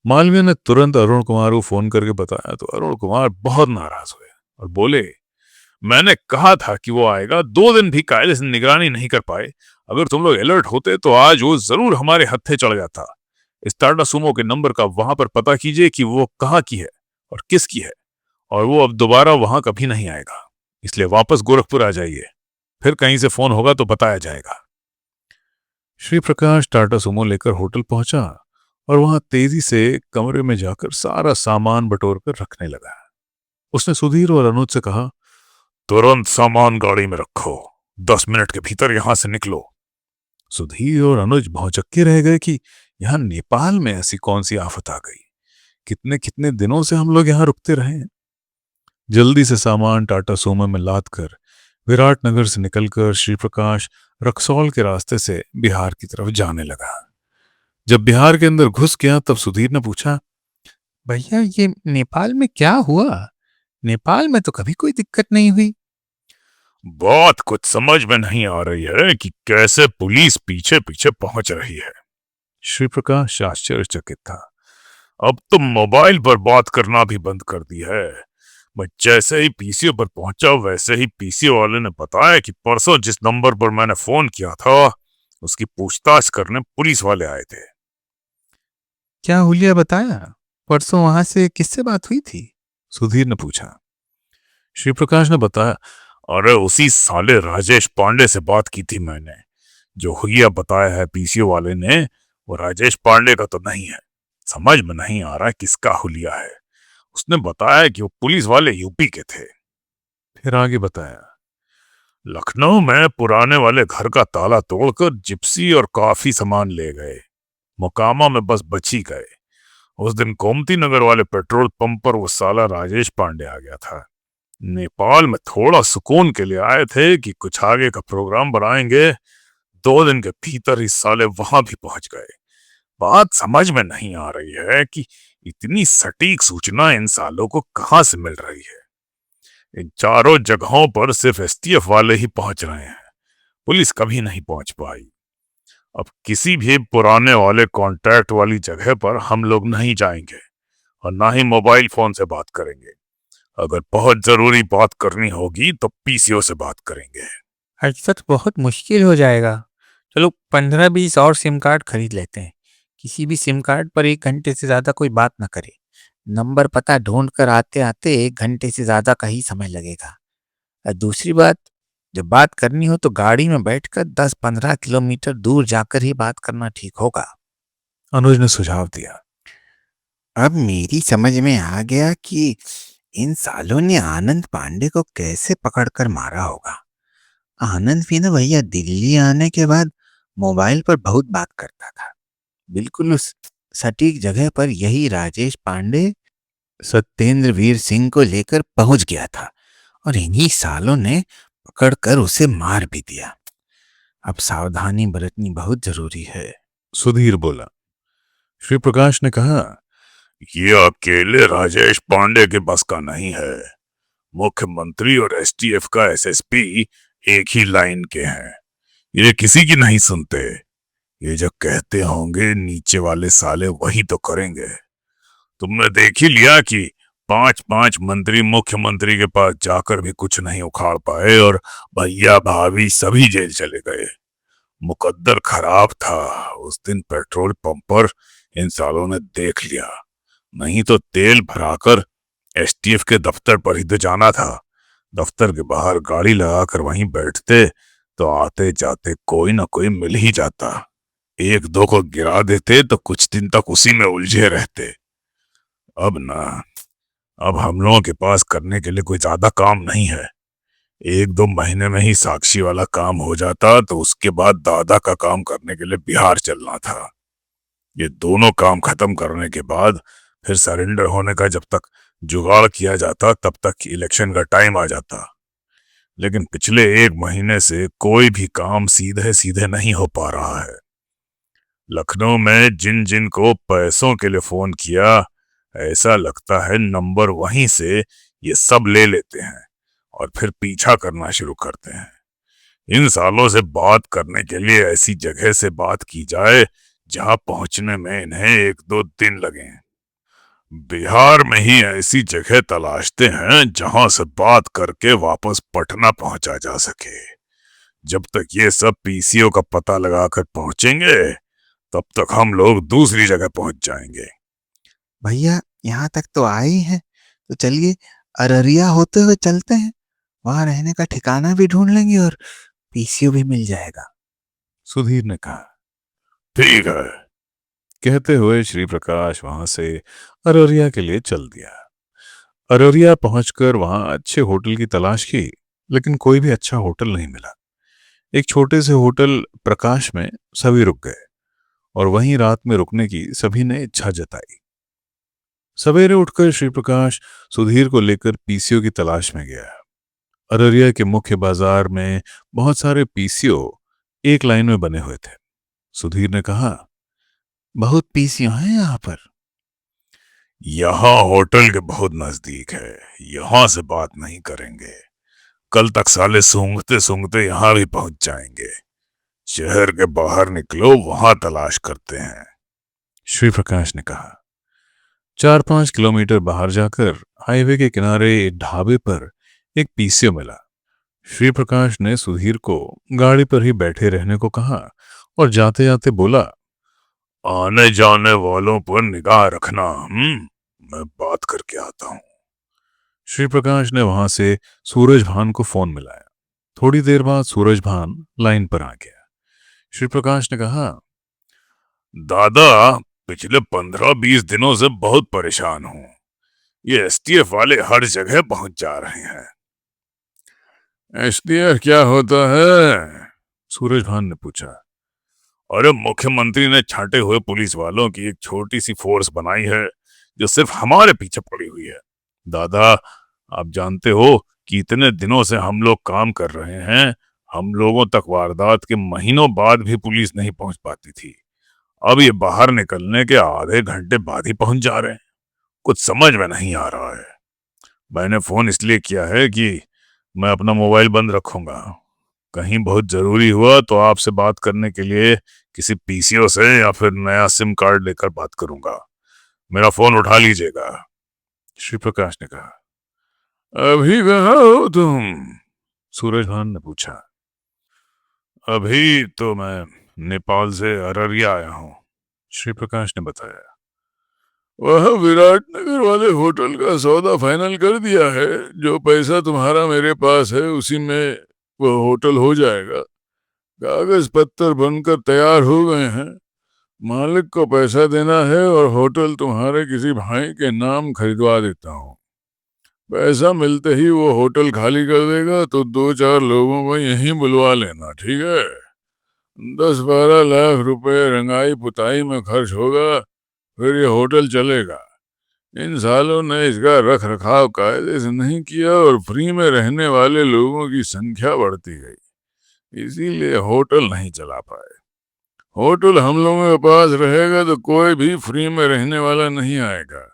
Speaker 1: मालवीय ने तुरंत अरुण कुमार को फोन करके बताया तो अरुण कुमार बहुत नाराज हुए और बोले, मैंने कहा था कि वो आएगा, 2 दिन भी कायदे से निगरानी नहीं कर पाए। अगर तुम लोग अलर्ट होते तो आज वो जरूर हमारे हत्थे चढ़ जाता। इस टाटा सुमो के नंबर का वहां पर पता कीजिए कि वो कहाँ की है और किसकी है, और वो अब दोबारा वहां कभी नहीं आएगा। इसलिए वापस गोरखपुर आ जाइए, फिर कहीं से फोन होगा तो बताया जाएगा। श्री प्रकाश टाटा सुमो लेकर होटल पहुंचा और वहां तेजी से कमरे में जाकर सारा सामान बटोर कर रखने लगा। उसने सुधीर और अनुज से कहा, तुरंत सामान गाड़ी में रखो, 10 मिनट के भीतर यहां से निकलो। सुधीर और अनुज भौचक्के रह गए कि यहां नेपाल में ऐसी कौन सी आफत आ गई। कितने कितने दिनों से हम लोग यहां रुकते रहे हैं। जल्दी से सामान टाटा सुमो में लाद कर विराटनगर से निकलकर श्री प्रकाश रक्सौल के रास्ते से बिहार की तरफ जाने लगा। जब बिहार के अंदर घुस गया तब सुधीर ने पूछा,
Speaker 2: भैया ये नेपाल में क्या हुआ? नेपाल में तो कभी कोई दिक्कत नहीं हुई।
Speaker 1: बात कुछ समझ में नहीं आ रही है कि कैसे पुलिस पीछे पीछे पहुंच रही है। श्री प्रकाश आश्चर्यचकित था। अब तो मोबाइल पर बात करना भी बंद कर दी है। मैं जैसे ही पीसीओ पर पहुंचा वैसे ही पीसीओ वाले ने बताया कि परसों जिस नंबर पर मैंने फोन किया था उसकी पूछताछ करने पुलिस वाले आए थे।
Speaker 2: क्या हुलिया बताया? परसों वहां से किससे बात हुई थी?
Speaker 1: सुधीर ने पूछा। श्री प्रकाश ने बताया, अरे उसी साले राजेश पांडे से बात की थी मैंने। जो हुलिया बताया है पीसीओ वाले ने वो राजेश पांडे का तो नहीं है। समझ में नहीं आ रहा है किसका हुलिया है। उसने बताया कि वो पुलिस वाले यूपी के थे। फिर आगे बताया, लखनऊ में पुराने वाले घर का ताला तोड़कर जिप्सी और काफी सामान ले गए। मोकामा में बस बच ही गए। उस दिन गोमती नगर वाले पेट्रोल पंप पर वो साला राजेश पांडे आ गया था। नेपाल में थोड़ा सुकून के लिए आए थे कि कुछ आगे का प्रोग्राम बनाएंगे। 2 दिन के भीतर ही साले वहां भी पहुंच गए। बात समझ में नहीं आ रही है कि इतनी सटीक सूचना इन सालों को कहां से मिल रही है। इन चारों जगहों पर सिर्फ एसटीएफ वाले ही पहुंच रहे हैं, पुलिस कभी नहीं पहुंच पाई। अब किसी भी पुराने वाले कांटेक्ट वाली जगह पर हम लोग नहीं जाएंगे और ना ही मोबाइल फोन से बात करेंगे। अगर बहुत जरूरी बात करनी होगी तो पीसीओ से बात करेंगे।
Speaker 2: ऐसा तो बहुत मुश्किल हो जाएगा। चलो 15-20 और सिम कार्ड खरीद लेते हैं। किसी भी सिम कार्ड पर 1 घंटे से ज्यादा कोई बात ना करे। नंबर पता ढूंढ कर आते आते 1 घंटे से ज्यादा का ही समय लगेगा। और दूसरी बात, जब बात करनी हो तो गाड़ी में बैठकर 10-15 किलोमीटर दूर जाकर ही बात करना ठीक होगा।
Speaker 1: अनुज ने सुझाव दिया।
Speaker 2: अब मेरी समझ में आ गया कि इन सालों ने आनंद पांडे को कैसे पकड़कर मारा होगा। आनंद भी ना भैया दिल्ली आने के बाद मोबाइल पर बहुत बात करता था। बिल्कुल उस सटीक जगह पर यही राजेश पांडे सत्येंद्र वीर सिंह को लेकर पहुंच गया था और इन्हीं सालों ने पकड़कर उसे मार भी दिया। अब सावधानी बरतनी बहुत जरूरी है।
Speaker 1: सुधीर बोला। श्री प्रकाश ने कहा, ये अकेले राजेश पांडे के बस का नहीं है। मुख्यमंत्री और एसटीएफ का एसएसपी एक ही लाइन के हैं। ये किसी की नहीं सुनते। ये जो कहते होंगे नीचे वाले साले वही तो करेंगे। तुमने देख ही लिया कि 5-5 मंत्री मुख्यमंत्री के पास जाकर भी कुछ नहीं उखाड़ पाए और भैया भाभी सभी जेल चले गए। मुकद्दर खराब था। उस दिन पेट्रोल पंप पर इन सालों ने देख लिया। नहीं तो तेल भराकर एसटीएफ के दफ्तर पर ही तो जाना था। दफ्तर के बाहर गाड़ी लगाकर वहीं बैठते तो आते जाते कोई ना कोई मिल ही जाता। एक दो को गिरा देते तो कुछ दिन तक उसी में उलझे रहते। अब हम लोगों के पास करने के लिए कोई ज्यादा काम नहीं है। 1-2 महीने में ही साक्षी वाला काम हो जाता तो उसके बाद दादा का काम करने के लिए बिहार चलना था। ये दोनों काम खत्म करने के बाद फिर सरेंडर होने का जब तक जुगाड़ किया जाता तब तक इलेक्शन का टाइम आ जाता। लेकिन पिछले 1 महीने से कोई भी काम सीधे सीधे नहीं हो पा रहा है। लखनऊ में जिन जिन को पैसों के लिए फोन किया, ऐसा लगता है नंबर वहीं से ये सब ले लेते हैं और फिर पीछा करना शुरू करते हैं। इन सालों से बात करने के लिए ऐसी जगह से बात की जाए जहां पहुंचने में इन्हें 1-2 दिन लगे। बिहार में ही ऐसी जगह तलाशते हैं जहां से बात करके वापस पटना पहुंचा जा सके। जब तक ये सब पीसीओ का पता लगाकर पहुंचेंगे तब तक हम लोग दूसरी जगह पहुंच जाएंगे।
Speaker 2: भैया यहाँ तक तो आए ही हैं, तो चलिए अररिया होते हुए चलते हैं। वहां रहने का ठिकाना भी ढूंढ लेंगे और पीसीओ भी मिल जाएगा।
Speaker 1: सुधीर ने कहा। ठीक है, कहते हुए श्री प्रकाश वहां से अररिया के लिए चल दिया। अररिया पहुंचकर वहां अच्छे होटल की तलाश की, लेकिन कोई भी अच्छा होटल नहीं मिला। एक छोटे से होटल प्रकाश में सभी रुक गए और वहीं रात में रुकने की सभी ने इच्छा जताई। सवेरे उठकर श्री प्रकाश सुधीर को लेकर पीसीओ की तलाश में गया। अररिया के मुख्य बाजार में बहुत सारे पीसीओ एक लाइन में बने हुए थे। सुधीर ने कहा,
Speaker 2: बहुत पीसीओ हैं यहाँ पर।
Speaker 1: यहाँ होटल के बहुत नजदीक है, यहाँ से बात नहीं करेंगे। कल तक साले सूंघते सूंघते यहाँ भी पहुंच जाएंगे। शहर के बाहर निकलो, वहां तलाश करते हैं, श्री प्रकाश ने कहा। 4-5 किलोमीटर बाहर जाकर हाईवे के किनारे एक ढाबे पर एक पीसीओ मिला। श्री प्रकाश ने सुधीर को गाड़ी पर ही बैठे रहने को कहा और जाते जाते बोला, आने जाने वालों पर निगाह रखना। मैं बात करके आता हूं। श्री प्रकाश ने वहां से सूरज भान को फोन मिलाया। थोड़ी देर बाद सूरज भान लाइन पर आ गया। श्री प्रकाश ने कहा, दादा, पिछले 15-20 दिनों से बहुत परेशान हूं। ये एसटीएफ वाले हर जगह पहुंच जा रहे हैं। एसटीएफ क्या होता है? सूरज भान ने पूछा। अरे, मुख्यमंत्री ने छांटे हुए पुलिस वालों की एक छोटी सी फोर्स बनाई है जो सिर्फ हमारे पीछे पड़ी हुई है। दादा, आप जानते हो कि इतने दिनों से हम लोग काम कर रहे हैं। हम लोगों तक वारदात के महीनों बाद भी पुलिस नहीं पहुंच पाती थी। अब ये बाहर निकलने के आधे घंटे बाद ही पहुंच जा रहे हैं। कुछ समझ में नहीं आ रहा है। मैंने फोन इसलिए किया है कि मैं अपना मोबाइल बंद रखूंगा। कहीं बहुत जरूरी हुआ तो आपसे बात करने के लिए किसी पीसीओ से या फिर नया सिम कार्ड लेकर बात करूंगा। मेरा फोन उठा लीजिएगा, श्री प्रकाश ने कहा। अभी कहाँ हो तुम? सूरज भान ने पूछा। अभी तो मैं नेपाल से अररिया आया हूं, श्री प्रकाश ने बताया। वह विराटनगर वाले होटल का सौदा फाइनल कर दिया है। जो पैसा तुम्हारा मेरे पास है उसी में वह होटल हो जाएगा। कागज पत्तर बनकर तैयार हो गए हैं। मालिक को पैसा देना है और होटल तुम्हारे किसी भाई के नाम खरीदवा देता हूँ।
Speaker 3: पैसा मिलते ही वो होटल खाली कर देगा तो 2-4 लोगों को यहीं बुलवा लेना, ठीक है? 10-12 लाख रुपए रंगाई पुताई में खर्च होगा, फिर ये होटल चलेगा। इन सालों ने इसका रख रखाव कायदे से नहीं किया और फ्री में रहने वाले लोगों की संख्या बढ़ती गई, इसीलिए होटल नहीं चला पाए। होटल हम लोगों के पास रहेगा तो कोई भी फ्री में रहने वाला नहीं आएगा।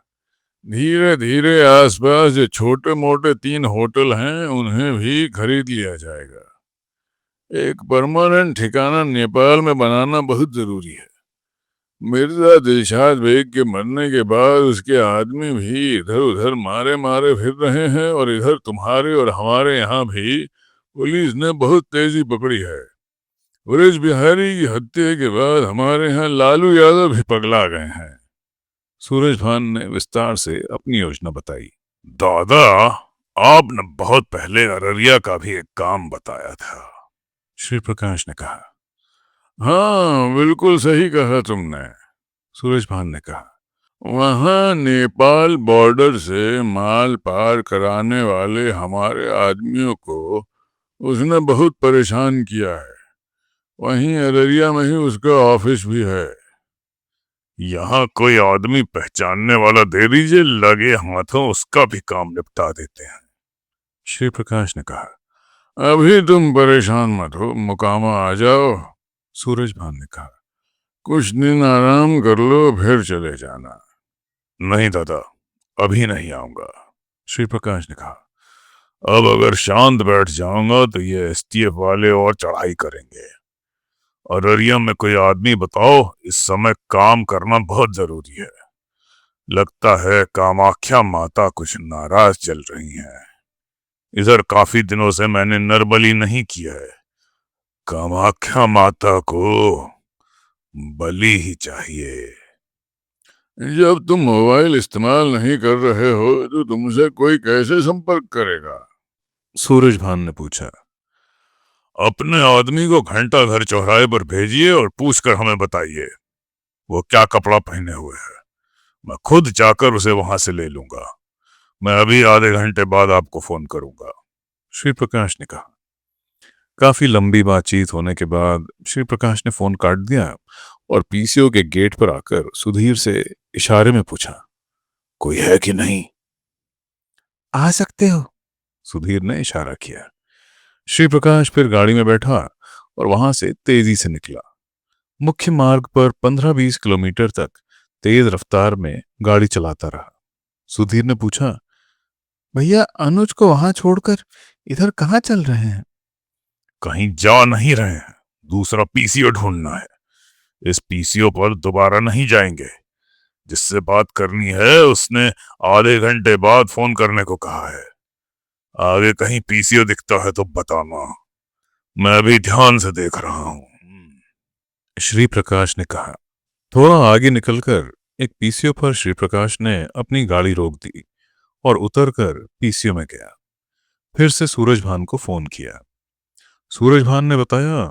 Speaker 3: धीरे धीरे आसपास जो छोटे मोटे 3 होटल हैं उन्हें भी खरीद लिया जाएगा। एक परमानेंट ठिकाना नेपाल में बनाना बहुत जरूरी है। मिर्जा दिलशाद बेग के मरने के बाद उसके आदमी भी इधर उधर मारे मारे फिर रहे हैं और इधर तुम्हारे और हमारे यहाँ भी पुलिस ने बहुत तेजी पकड़ी है। ब्रज बिहारी की हत्या के बाद हमारे यहाँ लालू यादव भी पगला गए हैं। सूरज भान ने विस्तार से अपनी योजना बताई। दादा, आपने बहुत पहले अररिया का भी एक काम बताया था, श्री प्रकाश ने कहा। हाँ, बिल्कुल सही कहा तुमने, सूरज भान ने कहा। वहां नेपाल बॉर्डर से माल पार कराने वाले हमारे आदमियों को उसने बहुत परेशान किया है। वहीं अररिया में ही उसका ऑफिस भी है। यहाँ कोई आदमी पहचानने वाला दे दीजिए, लगे हाथों उसका भी काम निपटा देते हैं, श्री प्रकाश ने कहा। अभी तुम परेशान मत हो, मुकामा आ जाओ, सूरज भान ने कहा। कुछ दिन आराम कर लो फिर चले जाना। नहीं दादा, अभी नहीं आऊंगा, श्री प्रकाश ने कहा। अब अगर शांत बैठ जाऊंगा तो ये एसटीएफ वाले और चढ़ाई करेंगे। अररिया में कोई आदमी बताओ, इस समय काम करना बहुत जरूरी है। लगता है कामाख्या माता कुछ नाराज चल रही हैं। इधर काफी दिनों से मैंने नरबली नहीं किया है। कामाख्या माता को बलि ही चाहिए। जब तुम मोबाइल इस्तेमाल नहीं कर रहे हो तो तुमसे कोई कैसे संपर्क करेगा, सूरज भान ने पूछा। अपने आदमी को घंटा घर चौराहे पर भेजिए और पूछकर हमें बताइए वो क्या कपड़ा पहने हुए है। मैं खुद जाकर उसे वहां से ले लूंगा। मैं अभी आधे घंटे बाद आपको फोन करूंगा, श्री प्रकाश ने कहा। काफी लंबी बातचीत होने के बाद श्री प्रकाश ने फोन काट दिया और पीसीओ के गेट पर आकर सुधीर से इशारे में पूछा, कोई है कि नहीं?
Speaker 2: आ सकते हो,
Speaker 1: सुधीर ने इशारा किया। श्री प्रकाश फिर गाड़ी में बैठा और वहां से तेजी से निकला। मुख्य मार्ग पर 15-20 किलोमीटर तक तेज रफ्तार में गाड़ी चलाता रहा। सुधीर ने पूछा,
Speaker 2: भैया अनुज को वहां छोड़कर इधर कहाँ चल रहे हैं?
Speaker 1: कहीं जा नहीं रहे हैं, दूसरा पीसीओ ढूंढना है। इस पीसीओ पर दोबारा नहीं जाएंगे। जिससे बात करनी है उसने आधे घंटे बाद फोन करने को कहा है। आगे कहीं पीसीओ दिखता है तो बताना, मैं अभी ध्यान से देख रहा हूं, श्री प्रकाश ने कहा। थोड़ा आगे निकलकर एक पीसीओ पर श्री प्रकाश ने अपनी गाड़ी रोक दी और उतरकर पीसीओ में गया। फिर से सूरज भान को फोन किया। सूरज भान ने बताया,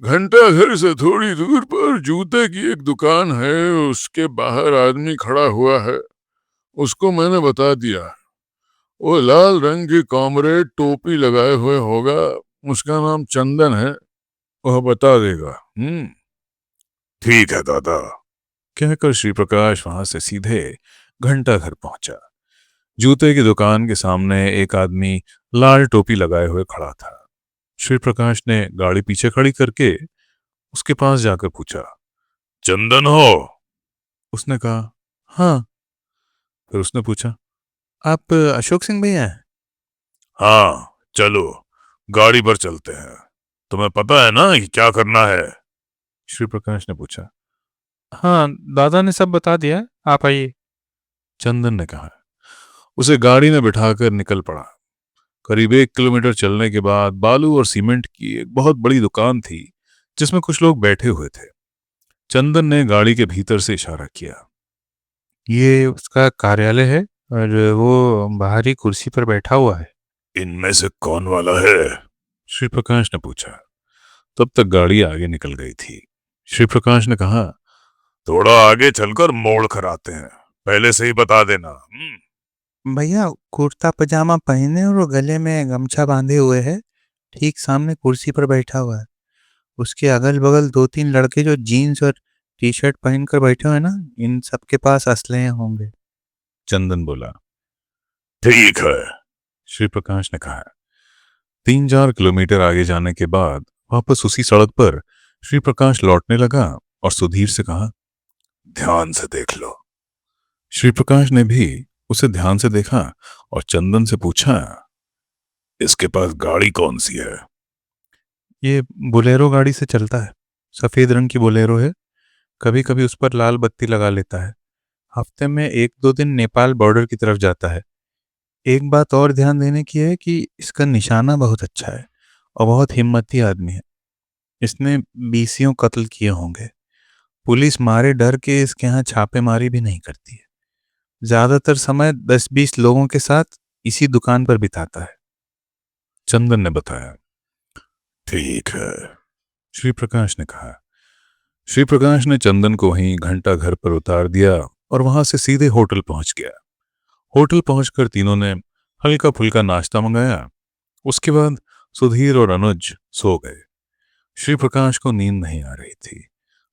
Speaker 1: घंटा घर से थोड़ी दूर पर जूते की एक दुकान है, उसके बाहर आदमी खड़ा हुआ है। उसको मैंने बता दिया। वो लाल रंग की कॉमरेड टोपी लगाए हुए होगा, उसका नाम चंदन है, वह बता देगा। ठीक है दादा, कहकर श्री प्रकाश वहां से सीधे घंटा घर पहुंचा। जूते की दुकान के सामने एक आदमी लाल टोपी लगाए हुए खड़ा था। श्री प्रकाश ने गाड़ी पीछे खड़ी करके उसके पास जाकर पूछा, चंदन हो? उसने कहा, हाँ। फिर उसने पूछा,
Speaker 2: आप अशोक सिंह भैया हैं?
Speaker 1: हाँ, चलो गाड़ी पर चलते हैं। तुम्हें पता है ना कि क्या करना है? श्री प्रकाश ने पूछा।
Speaker 2: हाँ, दादा ने सब बता दिया, आप आइए,
Speaker 1: चंदन ने कहा। उसे गाड़ी में बिठाकर निकल पड़ा। करीब 1 किलोमीटर चलने के बाद बालू और सीमेंट की एक बहुत बड़ी दुकान थी जिसमें कुछ लोग बैठे हुए थे। चंदन ने गाड़ी के भीतर से इशारा किया।
Speaker 2: ये उसका कार्यालय है और वो बाहरी कुर्सी पर बैठा हुआ है।
Speaker 1: इनमें से कौन वाला है? श्री प्रकाश ने पूछा। तब तक गाड़ी आगे निकल गई थी। श्री प्रकाश ने कहा, थोड़ा आगे चलकर मोड़ कर आते हैं, पहले से ही बता देना।
Speaker 2: भैया कुर्ता पजामा पहने और वो गले में गमछा बांधे हुए है, ठीक सामने कुर्सी पर बैठा हुआ है। उसके अगल-बगल 2-3 लड़के जो जीन्स और टी-शर्ट पहनकर बैठे हुए हैं ना, इन सबके पास असलहे होंगे।
Speaker 1: चंदन बोला। ठीक है, श्री प्रकाश ने कहा। 3-4 किलोमीटर आगे जाने के बाद वापस उसी सड़क पर श्री प्रकाश लौटने लगा और सुधीर से कहा, ध्यान से देख लो। श्री प्रकाश ने भी उसे ध्यान से देखा और चंदन से पूछा, इसके पास गाड़ी कौन सी है?
Speaker 2: ये बोलेरो गाड़ी से चलता है, सफ़ेद रंग की बोलेरो है। कभी कभी उस पर लाल बत्ती लगा लेता है। हफ्ते में 1-2 दिन नेपाल बॉर्डर की तरफ जाता है। एक बात और ध्यान देने की है कि इसका निशाना बहुत अच्छा है और बहुत हिम्मती आदमी है। इसने 20 कत्ल किए होंगे। पुलिस मारे डर के इसके यहाँ छापेमारी भी नहीं करती है। ज्यादातर समय 10-20 लोगों के साथ इसी दुकान पर बिताता है।
Speaker 1: चंदन ने बताया। ठीक है, श्री प्रकाश ने कहा। श्री प्रकाश ने चंदन को वहीं घंटा घर पर उतार दिया और वहां से सीधे होटल पहुंच गया। होटल पहुंचकर तीनों ने हल्का फुल्का नाश्ता मंगाया। उसके बाद सुधीर और अनुज सो गए। श्री प्रकाश को नींद नहीं आ रही थी।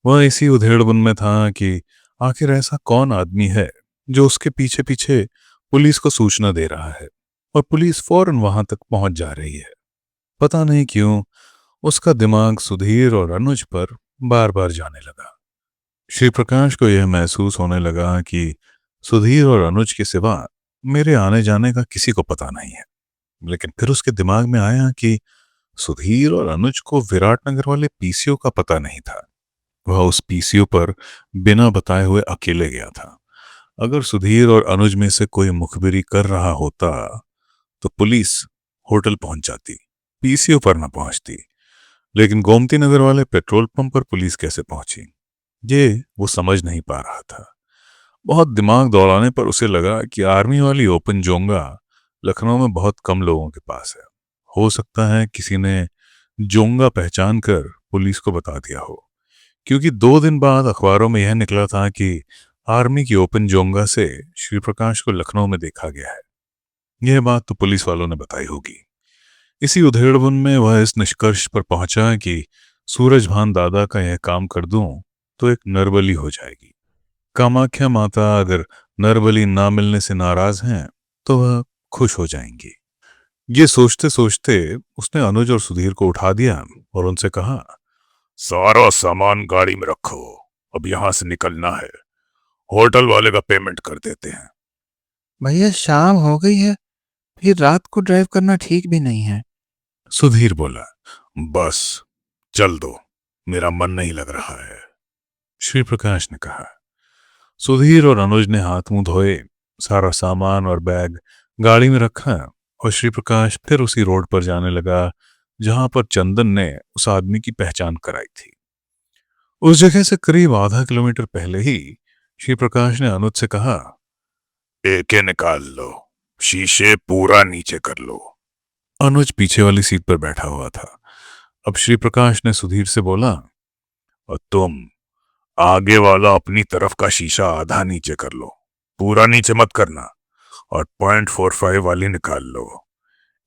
Speaker 1: वह इसी उधेड़बुन में था कि आखिर ऐसा कौन आदमी है जो उसके पीछे पीछे पुलिस को सूचना दे रहा है और पुलिस फौरन वहां तक पहुंच जा रही है। पता नहीं क्यों उसका दिमाग सुधीर और अनुज पर बार बार जाने लगा। श्री प्रकाश को यह महसूस होने लगा कि सुधीर और अनुज के सिवा मेरे आने जाने का किसी को पता नहीं है। लेकिन फिर उसके दिमाग में आया कि सुधीर और अनुज को विराटनगर वाले पीसीओ का पता नहीं था। वह उस पीसीओ पर बिना बताए हुए अकेले गया था। अगर सुधीर और अनुज में से कोई मुखबिरी कर रहा होता तो पुलिस होटल पहुंच जाती, पीसीओ पर न पहुंचती। लेकिन गोमती नगर वाले पेट्रोल पंप पर पुलिस कैसे पहुंची, ये वो समझ नहीं पा रहा था। बहुत दिमाग दौड़ाने पर उसे लगा कि आर्मी वाली ओपन जोंगा लखनऊ में बहुत कम लोगों के पास है। हो सकता है किसी ने जोंगा पहचान कर पुलिस को बता दिया हो, क्योंकि 2 दिन बाद अखबारों में यह निकला था कि आर्मी की ओपन जोंगा से श्री प्रकाश को लखनऊ में देखा गया है। यह बात तो पुलिस वालों ने बताई होगी। इसी उधेड़बुन में वह इस निष्कर्ष पर पहुंचा कि सूरजभान दादा का यह काम कर दूं तो एक नरबली हो जाएगी। कामाख्या माता अगर नरबली ना मिलने से नाराज हैं तो वह खुश हो जाएंगी। ये सोचते सोचते उसने अनुज और सुधीर को उठा दिया और उनसे कहा, सारा सामान गाड़ी में रखो, अब यहां से निकलना है। होटल वाले का पेमेंट कर देते हैं।
Speaker 2: भैया शाम हो गई है, फिर रात को ड्राइव करना ठीक भी नहीं है।
Speaker 1: सुधीर बोला। बस चल दो, मेरा मन नहीं लग रहा है, श्री प्रकाश ने कहा। सुधीर और अनुज ने हाथ मुंह धोए, सारा सामान और बैग गाड़ी में रखा और श्री प्रकाश फिर उसी रोड पर जाने लगा जहां पर चंदन ने उस आदमी की पहचान कराई थी। उस जगह से करीब आधा किलोमीटर पहले ही श्री प्रकाश ने अनुज से कहा, एके निकाल लो, शीशे पूरा नीचे कर लो। अनुज पीछे वाली सीट पर बैठा हुआ था। अब श्री प्रकाश ने सुधीर से बोला, और तुम आगे वाला अपनी तरफ का शीशा आधा नीचे कर लो, पूरा नीचे मत करना, और 0.45 वाली निकाल लो।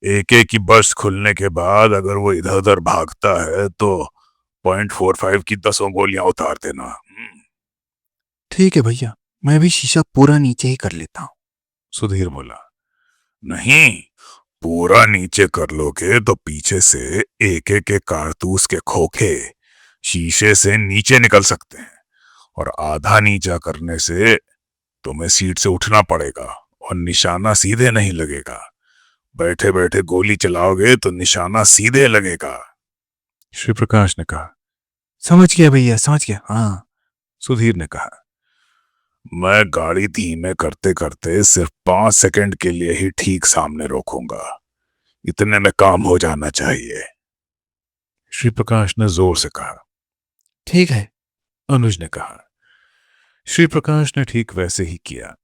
Speaker 1: एके की बस खुलने के बाद अगर वो इधर उधर भागता है तो 0.45 की 10 गोलियां उतार देना।
Speaker 2: ठीक है भैया, मैं भी शीशा पूरा नीचे ही कर लेता हूँ।
Speaker 1: सुधीर बोला। नहीं, पूरा नीचे कर लोगे तो पीछे से एके के कारतूस के खोखे शीशे से नीचे निकल सकते हैं, और आधा नीचा करने से तुम्हें सीट से उठना पड़ेगा और निशाना सीधे नहीं लगेगा। बैठे बैठे गोली चलाओगे तो निशाना सीधे लगेगा, श्री प्रकाश ने कहा।
Speaker 2: समझ गया भैया, समझ गया। हाँ,
Speaker 1: सुधीर ने कहा। मैं गाड़ी धीमे करते करते सिर्फ 5 सेकंड के लिए ही ठीक सामने रोकूंगा, इतने में काम हो जाना चाहिए, श्री प्रकाश ने जोर से कहा।
Speaker 2: ठीक है,
Speaker 1: अनुज ने कहा। श्री प्रकाश ने ठीक वैसे ही किया।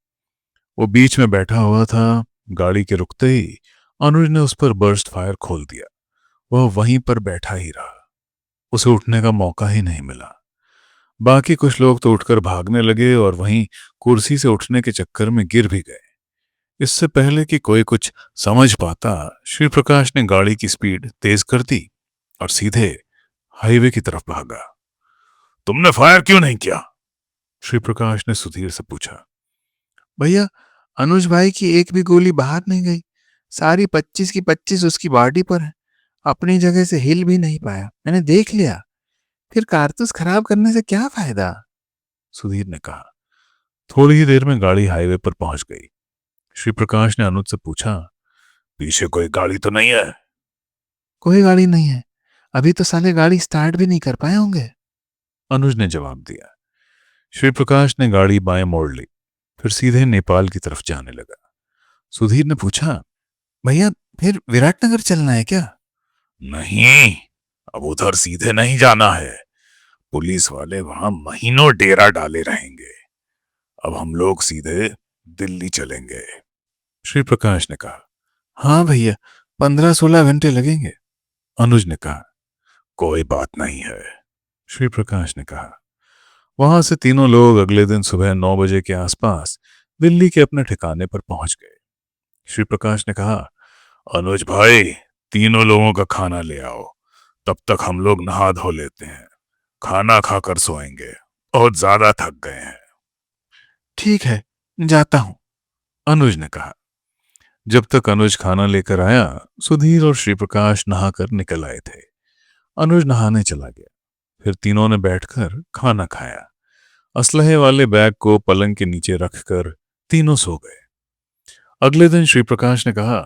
Speaker 1: वो बीच में बैठा हुआ था। गाड़ी के रुकते ही अनुज ने उस पर बर्स्ट फायर खोल दिया। वह वहीं पर बैठा ही रहा, उसे उठने का मौका ही नहीं मिला। बाकी कुछ लोग तो उठकर भागने लगे और वहीं कुर्सी से उठने के चक्कर में गिर भी गए। इससे पहले कि कोई कुछ समझ पाता, श्री प्रकाश ने गाड़ी की स्पीड तेज कर दी और सीधे हाईवे की तरफ भागा। तुमने फायर क्यों नहीं किया? श्री प्रकाश ने सुधीर से पूछा।
Speaker 2: भैया, अनुज भाई की एक भी गोली बाहर नहीं गई। सारी 25 की 25 उसकी बॉडी पर है। अपनी जगह से हिल भी नहीं पाया। मैंने देख लिया। फिर कारतूस खराब करने से क्या फायदा?
Speaker 1: सुधीर ने कहा। थोड़ी ही देर में गाड़ी हाईवे पर पहुंच गई। श्री प्रकाश ने अनुज से पूछा, पीछे कोई गाड़ी तो नहीं है?
Speaker 2: कोई गाड़ी नहीं है। अभी तो साले गाड़ी स्टार्ट भी नहीं कर पाए होंगे।
Speaker 1: अनुज ने जवाब दिया। श्री प्रकाश ने गाड़ी बाएं मोड़ ली, फिर सीधे नेपाल की तरफ जाने लगा। सुधीर ने पूछा,
Speaker 2: भैया, फिर विराटनगर चलना है क्या?
Speaker 1: नहीं, अब उधर सीधे नहीं जाना है। पुलिस वाले वहां महीनों डेरा डाले रहेंगे। अब हम लोग सीधे दिल्ली चलेंगे। श्री प्रकाश ने कहा।
Speaker 2: हाँ भैया, 15-16 घंटे लगेंगे।
Speaker 1: अनुज ने कहा। कोई बात नहीं है, श्री प्रकाश ने कहा। वहां से तीनों लोग अगले दिन सुबह 9 बजे के आसपास दिल्ली के अपने ठिकाने पर पहुंच गए। श्री प्रकाश ने कहा, अनुज भाई, तीनों लोगों का खाना ले आओ। तब तक हम लोग नहा धो लेते हैं। खाना खाकर सोएंगे, बहुत ज्यादा थक गए हैं।
Speaker 2: ठीक है, जाता हूं।
Speaker 1: अनुज ने कहा। जब तक अनुज खाना लेकर आया, सुधीर और श्री प्रकाश नहाकर निकल आए थे। अनुज नहाने चला गया। फिर तीनों ने बैठकर खाना खाया। असलहे वाले बैग को पलंग के नीचे रखकर तीनों सो गए। अगले दिन श्री प्रकाश ने कहा,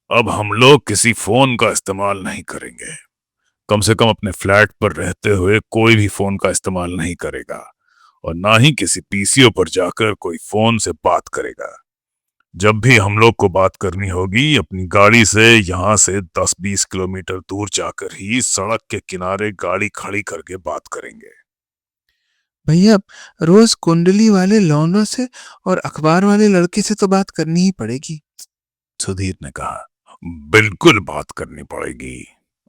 Speaker 1: अब हम लोग किसी फोन का इस्तेमाल नहीं करेंगे। कम से कम अपने फ्लैट पर रहते हुए कोई भी फोन का इस्तेमाल नहीं करेगा, और ना ही किसी पीसीओ पर जाकर कोई फोन से बात करेगा। जब भी हम लोग को बात करनी होगी, अपनी गाड़ी से यहां से 10-20 किलोमीटर दूर जाकर ही सड़क के किनारे गाड़ी खड़ी करके बात करेंगे।
Speaker 2: भैया, रोज कुंडली वाले लौंडों से और अखबार वाले लड़के से तो बात करनी ही पड़ेगी।
Speaker 1: सुधीर ने कहा। बिल्कुल बात करनी पड़ेगी।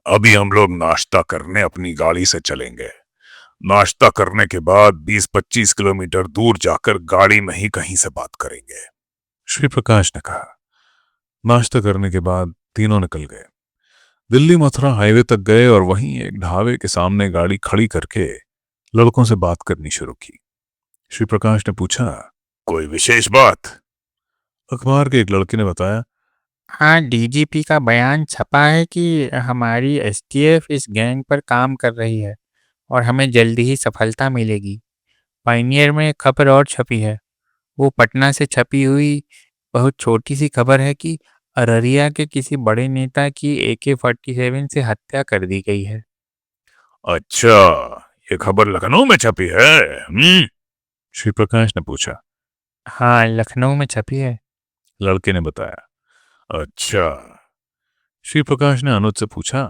Speaker 1: अभी हम लोग नाश्ता करने अपनी गाड़ी से चलेंगे। नाश्ता करने के बाद 20-25 किलोमीटर दूर जाकर गाड़ी में ही कहीं से बात करेंगे, श्री प्रकाश ने कहा। नाश्ता करने के बाद तीनों निकल गए। दिल्ली मथुरा हाईवे तक गए और वहीं एक ढाबे के सामने गाड़ी खड़ी करके लड़कों से बात करनी शुरू की। श्री प्रकाश ने पूछा, कोई विशेष बात? अखबार के एक लड़के ने बताया,
Speaker 4: हाँ, डीजीपी का बयान छपा है कि हमारी एसटीएफ इस गैंग पर काम कर रही है और हमें जल्दी ही सफलता मिलेगी। पायनियर में एक खबर और छपी है। वो पटना से छपी हुई बहुत छोटी सी खबर है कि अररिया के किसी बड़े नेता की AK-47 से हत्या कर दी गई है।
Speaker 1: अच्छा, ये खबर लखनऊ में छपी है? श्री प्रकाश ने पूछा।
Speaker 4: हाँ, लखनऊ में छपी है,
Speaker 1: लड़के ने बताया। अच्छा। श्री प्रकाश ने अनुज से पूछा,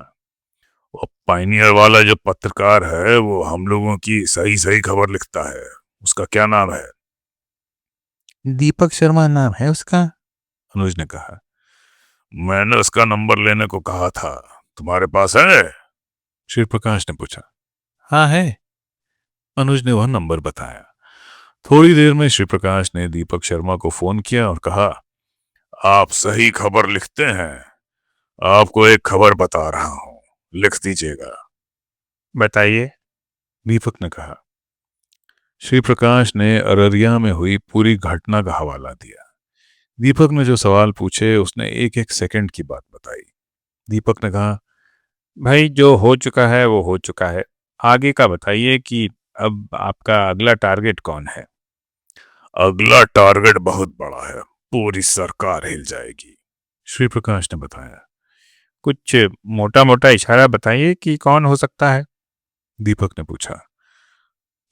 Speaker 1: वो पायनियर वाला जो पत्रकार है, वो हम लोगों की सही सही खबर लिखता है, उसका क्या नाम है?
Speaker 2: दीपक शर्मा नाम है उसका।
Speaker 1: अनुज ने कहा। मैंने उसका नंबर लेने को कहा था, तुम्हारे पास है? श्री प्रकाश ने पूछा।
Speaker 2: हाँ है।
Speaker 1: अनुज ने वह नंबर बताया। थोड़ी देर में श्री प्रकाश ने दीपक शर्मा को फोन किया और कहा, आप सही खबर लिखते हैं। आपको एक खबर बता रहा हूं, लिख दीजिएगा।
Speaker 4: बताइए।
Speaker 1: दीपक ने कहा। श्री प्रकाश ने अररिया में हुई पूरी घटना का हवाला दिया। दीपक ने जो सवाल पूछे, उसने एक एक सेकंड की बात बताई। दीपक ने कहा,
Speaker 4: भाई, जो हो चुका है वो हो चुका है। आगे का बताइए कि अब आपका अगला टारगेट कौन है?
Speaker 1: अगला टारगेट बहुत बड़ा है, पूरी सरकार हिल जाएगी, श्री प्रकाश ने बताया।
Speaker 4: कुछ मोटा मोटा इशारा बताइए कि कौन हो सकता है?
Speaker 1: दीपक ने पूछा।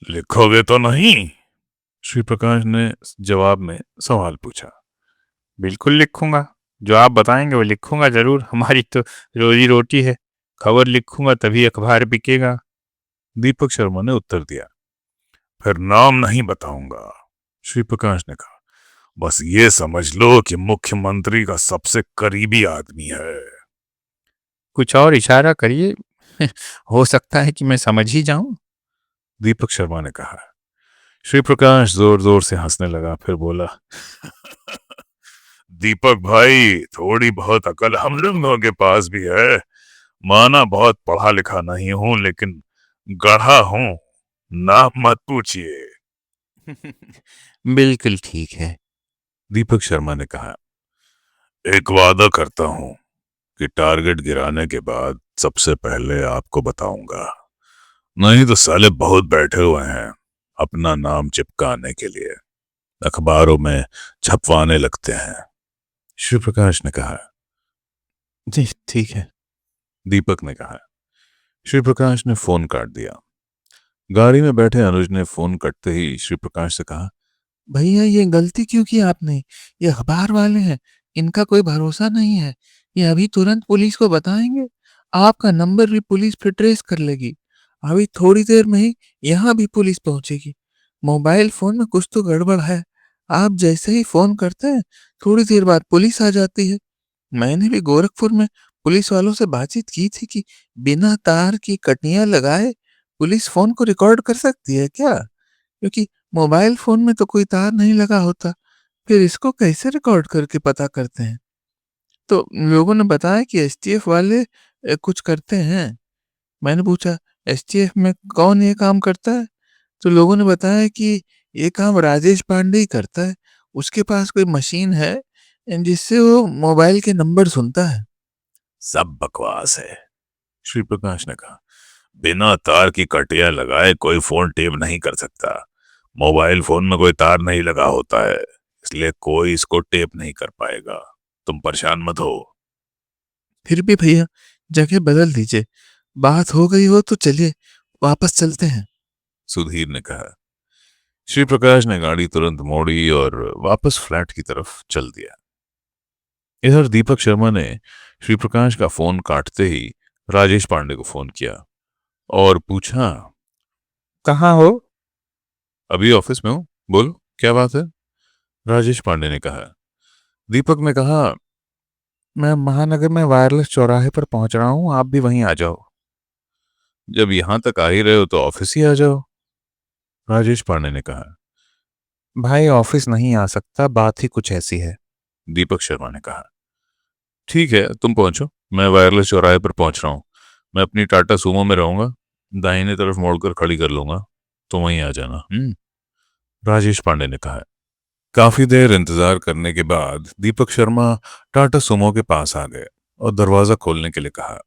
Speaker 1: लिखोगे तो नहीं? श्री प्रकाश ने जवाब में सवाल पूछा।
Speaker 4: बिल्कुल लिखूंगा, जो आप बताएंगे वो लिखूंगा जरूर। हमारी तो रोजी रोटी है, खबर लिखूंगा तभी अखबार बिकेगा।
Speaker 1: दीपक शर्मा ने उत्तर दिया। फिर नाम नहीं बताऊंगा, श्री प्रकाश ने कहा। बस ये समझ लो कि मुख्यमंत्री का सबसे करीबी आदमी है।
Speaker 4: कुछ और इशारा करिए, हो सकता है कि मैं समझ ही जाऊं।
Speaker 1: दीपक शर्मा ने कहा। श्री प्रकाश जोर जोर से हंसने लगा, फिर बोला,
Speaker 3: दीपक भाई, थोड़ी बहुत अकल हम लोगों के पास भी है। माना बहुत पढ़ा लिखा नहीं हूं, लेकिन गढ़ा हूं। नाम मत पूछिए।
Speaker 2: बिल्कुल ठीक है।
Speaker 1: दीपक शर्मा ने कहा।
Speaker 3: एक वादा करता हूं कि टारगेट गिराने के बाद सबसे पहले आपको बताऊंगा। नहीं तो साले बहुत बैठे हुए हैं अपना नाम चिपकाने के लिए, अखबारों में छपवाने लगते हैं।
Speaker 1: शिव प्रकाश ने कहा।
Speaker 2: जी ठीक है।
Speaker 1: दीपक ने कहा। श्री प्रकाश ने फोन काट दिया। गाड़ी में बैठे अनुज ने फोन कटते ही श्री प्रकाश से कहा,
Speaker 2: भैया ये गलती क्यों की आपने? ये अखबार वाले हैं, इनका कोई भरोसा नहीं है। ये अभी तुरंत पुलिस को बताएंगे, आपका नंबर भी पुलिस फिर ट्रेस कर लेगी। अभी थोड़ी देर में ही यहाँ भी पुलिस पहुंचेगी। मोबाइल फोन में कुछ तो गड़बड़ है। आप जैसे ही फोन करते हैं, थोड़ी देर बाद पुलिस आ जाती है। मैंने भी गोरखपुर में पुलिस वालों से बातचीत की थी कि बिना तार की कटियां लगाए पुलिस फोन को रिकॉर्ड कर सकती है क्या? क्योंकि मोबाइल फोन में तो कोई तार नहीं लगा होता, फिर इसको कैसे रिकॉर्ड करके पता करते हैं? तो लोगों ने बताया कि एसटीएफ वाले कुछ करते हैं। मैंने पूछा, एसटीएफ में कौन ये काम करता है? तो लोगों ने बताया कि ये काम राजेश पांडे ही करता है। उसके पास कोई मशीन है जिससे वो मोबाइल के नंबर सुनता है।
Speaker 3: सब बकवास है, श्री प्रकाश ने कहा। बिना तार की कटिया लगाए कोई फोन टेप नहीं कर सकता। मोबाइल फोन में कोई तार नहीं लगा होता है, इसलिए कोई इसको टेप नहीं कर पाएगा। तुम परेशान मत हो।
Speaker 2: फिर भी भैया जगह बदल दीजिए। बात हो गई हो तो चलिए वापस चलते हैं।
Speaker 1: सुधीर ने कहा। श्री प्रकाश ने गाड़ी तुरंत मोड़ी और वापस फ्लैट की तरफ चल दिया। इधर दीपक शर्मा ने श्री प्रकाश का फोन काटते ही राजेश पांडे को फोन किया और पूछा,
Speaker 4: कहाँ हो?
Speaker 1: अभी ऑफिस में हूं, बोलो क्या बात है? राजेश पांडे ने कहा। दीपक ने कहा,
Speaker 4: मैं महानगर में वायरलेस चौराहे पर पहुंच रहा हूँ, आप भी वहीं आ जाओ।
Speaker 1: जब यहां तक आ ही रहे हो तो ऑफिस ही आ जाओ, राजेश पांडे ने कहा।
Speaker 4: भाई ऑफिस नहीं आ सकता, बात ही कुछ ऐसी है।
Speaker 1: दीपक शर्मा ने कहा। ठीक है, तुम पहुंचो, मैं वायरलेस चौराहे पर पहुंच रहा हूं। मैं अपनी टाटा सूमो में रहूंगा, दाहिने तरफ मोड़कर खड़ी कर लूंगा, तो वहीं आ जाना। राजेश पांडे ने कहा। काफी देर इंतजार करने के बाद दीपक शर्मा टाटा सुमो के पास आ गए और दरवाजा खोलने के लिए कहा।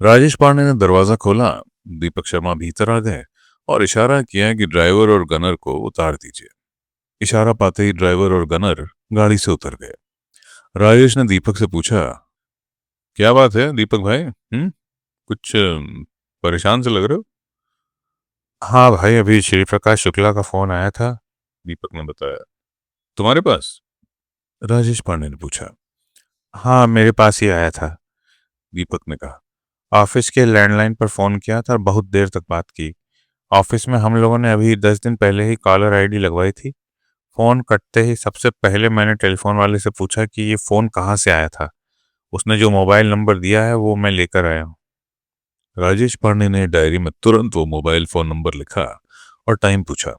Speaker 1: राजेश पांडे ने दरवाजा खोला। दीपक शर्मा भीतर आ गए और इशारा किया कि ड्राइवर और गनर को उतार दीजिए। इशारा पाते ही ड्राइवर और गनर गाड़ी से उतर गए। राजेश ने दीपक से पूछा, क्या बात है दीपक भाई? कुछ परेशान से लग रहे हो?
Speaker 4: हाँ भाई, अभी श्री प्रकाश शुक्ला का फोन आया था।
Speaker 1: दीपक ने बताया। तुम्हारे पास? राजेश पांडे ने पूछा।
Speaker 4: हाँ, मेरे पास ही आया था।
Speaker 1: दीपक ने कहा।
Speaker 4: ऑफिस के लैंडलाइन पर फोन किया था और बहुत देर तक बात की। ऑफिस में हम लोगों ने अभी 10 दिन पहले ही कॉलर आईडी लगवाई थी। फोन कटते ही सबसे पहले मैंने टेलीफोन वाले से पूछा कि ये फोन कहाँ से आया था। उसने जो मोबाइल नंबर दिया है वो मैं लेकर आया हूँ।
Speaker 1: राजेश पांडे ने डायरी में तुरंत वो मोबाइल फोन नंबर लिखा और टाइम पूछा।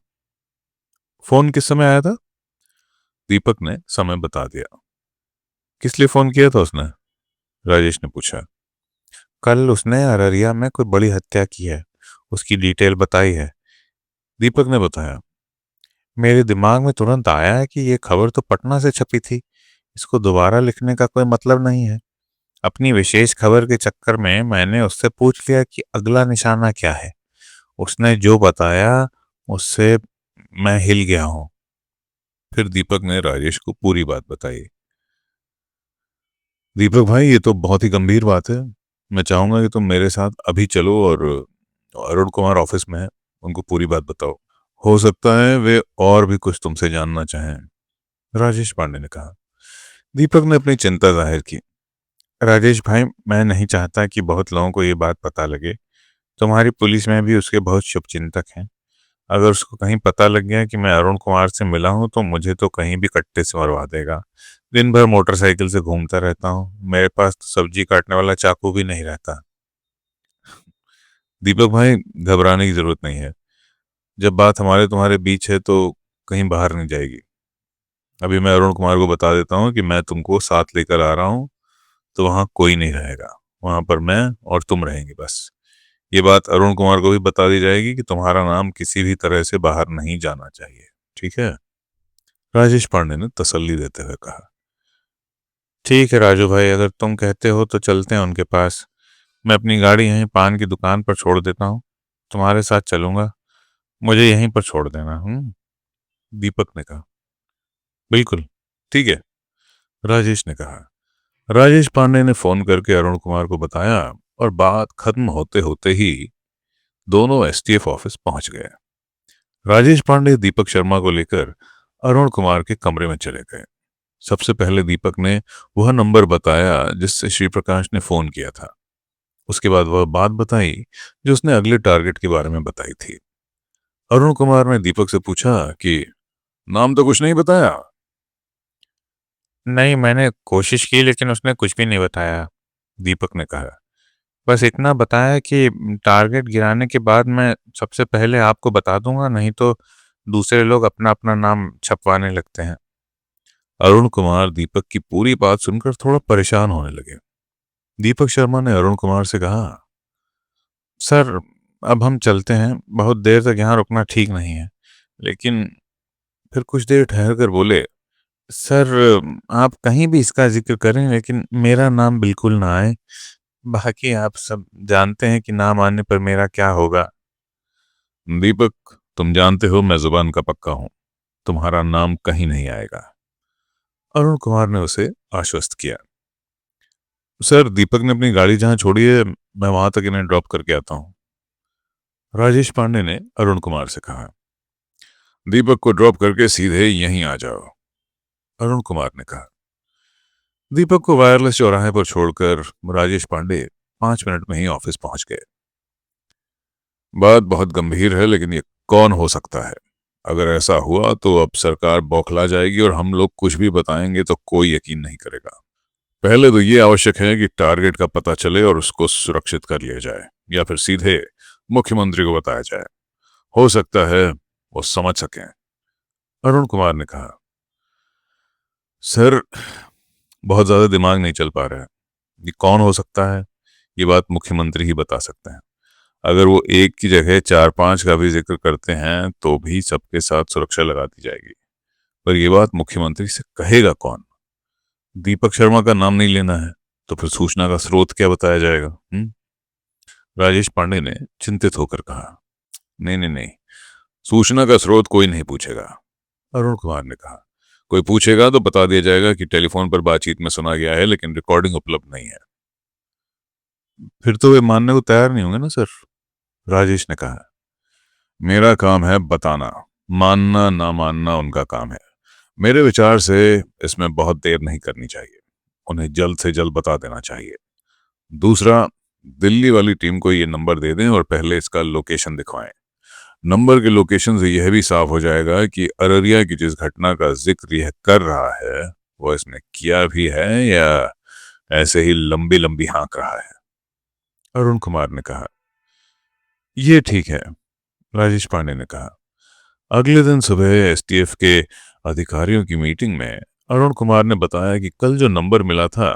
Speaker 1: फोन किस समय आया था? दीपक ने समय बता दिया। किस लिए फोन किया था उसने? राजेश ने पूछा।
Speaker 4: कल उसने अररिया में कोई बड़ी हत्या की है, उसकी डिटेल बताई है।
Speaker 1: दीपक ने बताया।
Speaker 4: मेरे दिमाग में तुरंत आया है कि ये खबर तो पटना से छपी थी, इसको दोबारा लिखने का कोई मतलब नहीं है। अपनी विशेष खबर के चक्कर में मैंने उससे पूछ लिया कि अगला निशाना क्या है। उसने जो बताया उससे मैं हिल गया हूं।
Speaker 1: फिर दीपक ने राजेश को पूरी बात बताई। दीपक भाई, ये तो बहुत ही गंभीर बात है। मैं चाहूंगा कि तुम मेरे साथ अभी चलो और अरुण कुमार ऑफिस में है, उनको पूरी बात बताओ। हो सकता है वे और भी कुछ तुमसे जानना चाहें, राजेश पांडे ने कहा। दीपक ने अपनी चिंता जाहिर की।
Speaker 4: राजेश भाई, मैं नहीं चाहता कि बहुत लोगों को ये बात पता लगे। तुम्हारी पुलिस में भी उसके बहुत शुभचिंतक हैं। अगर उसको कहीं पता लग गया कि मैं अरुण कुमार से मिला हूं तो मुझे तो कहीं भी कट्टे से मरवा देगा। दिन भर मोटरसाइकिल से घूमता रहता हूं, मेरे पास तो सब्जी काटने वाला चाकू भी नहीं रहता।
Speaker 1: दीपक भाई, घबराने की जरूरत नहीं है। जब बात हमारे तुम्हारे बीच है तो कहीं बाहर नहीं जाएगी। अभी मैं अरुण कुमार को बता देता हूँ कि मैं तुमको साथ लेकर आ रहा हूँ, तो वहां कोई नहीं रहेगा, वहां पर मैं और तुम रहेंगे बस। ये बात अरुण कुमार को भी बता दी जाएगी कि तुम्हारा नाम किसी भी तरह से बाहर नहीं जाना चाहिए, ठीक है? राजेश पांडे ने तसल्ली देते हुए कहा। ठीक है राजू भाई, अगर तुम कहते हो तो चलते हैं उनके पास। मैं अपनी गाड़ी यहीं पान की दुकान पर छोड़ देता हूँ, तुम्हारे साथ चलूंगा, मुझे यहीं पर छोड़ देना। दीपक ने कहा। बिल्कुल ठीक है, राजेश ने कहा। राजेश पांडे ने फोन करके अरुण कुमार को बताया और बात खत्म होते होते ही दोनों एसटीएफ ऑफिस पहुंच गए। राजेश पांडे दीपक शर्मा को लेकर अरुण कुमार के कमरे में चले गए। सबसे पहले दीपक ने वह नंबर बताया जिससे श्री प्रकाश ने फोन किया था। उसके बाद वह बात बताई जो उसने अगले टारगेट के बारे में बताई थी। अरुण कुमार ने दीपक से पूछा कि नाम तो कुछ नहीं बताया।
Speaker 4: नहीं, मैंने कोशिश की लेकिन उसने कुछ भी नहीं बताया,
Speaker 1: दीपक ने कहा।
Speaker 4: बस इतना बताया कि टारगेट गिराने के बाद मैं सबसे पहले आपको बता दूंगा, नहीं तो दूसरे लोग अपना अपना नाम छपवाने लगते हैं।
Speaker 1: अरुण कुमार दीपक की पूरी बात सुनकर थोड़ा परेशान होने लगे। दीपक शर्मा ने अरुण कुमार से कहा,
Speaker 4: सर अब हम चलते हैं, बहुत देर तक यहाँ रुकना ठीक नहीं है। लेकिन
Speaker 1: फिर कुछ देर ठहर कर बोले,
Speaker 4: सर आप कहीं भी इसका जिक्र करें लेकिन मेरा नाम बिल्कुल ना आए, बाकी आप सब जानते हैं कि नाम आने पर मेरा क्या होगा।
Speaker 1: दीपक तुम जानते हो मैं जुबान का पक्का हूं, तुम्हारा नाम कहीं नहीं आएगा। अरुण कुमार ने उसे आश्वस्त किया। सर दीपक ने अपनी गाड़ी जहां छोड़ी है मैं वहां तक इन्हें ड्रॉप करके आता हूं, राजेश पांडे ने अरुण कुमार से कहा। दीपक को ड्रॉप करके सीधे यहीं आ जाओ, अरुण कुमार ने कहा। दीपक को वायरलेस चौराहे पर छोड़कर राजेश पांडे 5 मिनट में ही ऑफिस पहुंच गए। बात बहुत गंभीर है, लेकिन ये कौन हो सकता है? अगर ऐसा हुआ तो अब सरकार बौखला जाएगी और हम लोग कुछ भी बताएंगे तो कोई यकीन नहीं करेगा। पहले तो ये आवश्यक है कि टारगेट का पता चले और उसको सुरक्षित कर लिया जाए, या फिर सीधे मुख्यमंत्री को बताया जाए। हो सकता है वो समझ सकें, अरुण कुमार ने कहा। सर बहुत ज्यादा दिमाग नहीं चल पा रहा है, ये कौन हो सकता है ये बात मुख्यमंत्री ही बता सकते हैं। अगर वो एक की जगह 4-5 का भी जिक्र करते हैं तो भी सबके साथ सुरक्षा लगा दी जाएगी, पर यह बात मुख्यमंत्री से कहेगा कौन? दीपक शर्मा का नाम नहीं लेना है तो फिर सूचना का स्रोत क्या बताया जाएगा? राजेश पांडे ने चिंतित होकर कहा। नहीं नहीं नहीं, सूचना का स्रोत कोई नहीं पूछेगा, अरुण कुमार ने कहा। कोई पूछेगा तो बता दिया जाएगा कि टेलीफोन पर बातचीत में सुना गया है लेकिन रिकॉर्डिंग उपलब्ध नहीं है। फिर तो वे मानने को तैयार नहीं होंगे ना सर, राजेश ने कहा। मेरा काम है बताना, मानना ना मानना उनका काम है। मेरे विचार से इसमें बहुत देर नहीं करनी चाहिए, उन्हें जल्द से जल्द बता देना चाहिए। दूसरा, दिल्ली वाली टीम को ये नंबर दे दें और पहले इसका लोकेशन दिखवाएं। नंबर के लोकेशन से यह भी साफ हो जाएगा कि अररिया की जिस घटना का जिक्र यह कर रहा है वो इसने किया भी है या ऐसे ही लंबी लंबी हाँक रहा है, अरुण कुमार ने कहा। यह ठीक है, राजेश पांडे ने कहा। अगले दिन सुबह एसटीएफ के अधिकारियों की मीटिंग में अरुण कुमार ने बताया कि कल जो नंबर मिला था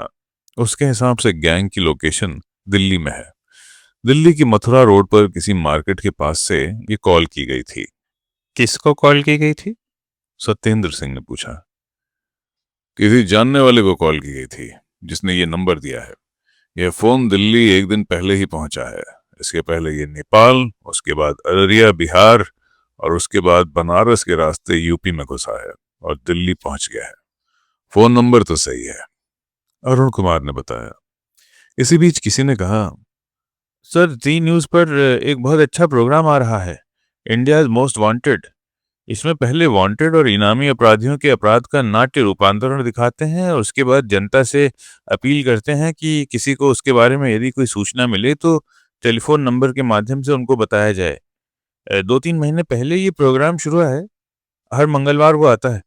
Speaker 1: उसके हिसाब से गैंग की लोकेशन दिल्ली में है। दिल्ली की मथुरा रोड पर किसी मार्केट के पास से ये कॉल की गई थी।
Speaker 4: किसको कॉल की गई थी?
Speaker 1: सत्येंद्र सिंह ने पूछा। किसी जानने वाले को कॉल की गई थी जिसने ये नंबर दिया है। यह फोन दिल्ली एक दिन पहले ही पहुंचा है। इसके पहले ये नेपाल, उसके बाद अररिया बिहार और उसके बाद बनारस के रास्ते यूपी में घुसा है और दिल्ली पहुंच गया है। फोन नंबर तो सही है, अरुण कुमार ने बताया। इसी बीच किसी ने कहा,
Speaker 4: सर जी न्यूज़ पर एक बहुत अच्छा प्रोग्राम आ रहा है, इंडियाज मोस्ट वांटेड। इसमें पहले वांटेड और इनामी अपराधियों के अपराध का नाट्य रूपांतरण दिखाते हैं और उसके बाद जनता से अपील करते हैं कि किसी को उसके बारे में यदि कोई सूचना मिले तो टेलीफोन नंबर के माध्यम से उनको बताया जाए। 2-3 महीने पहले ये प्रोग्राम शुरू हुआ है, हर मंगलवार को आता है।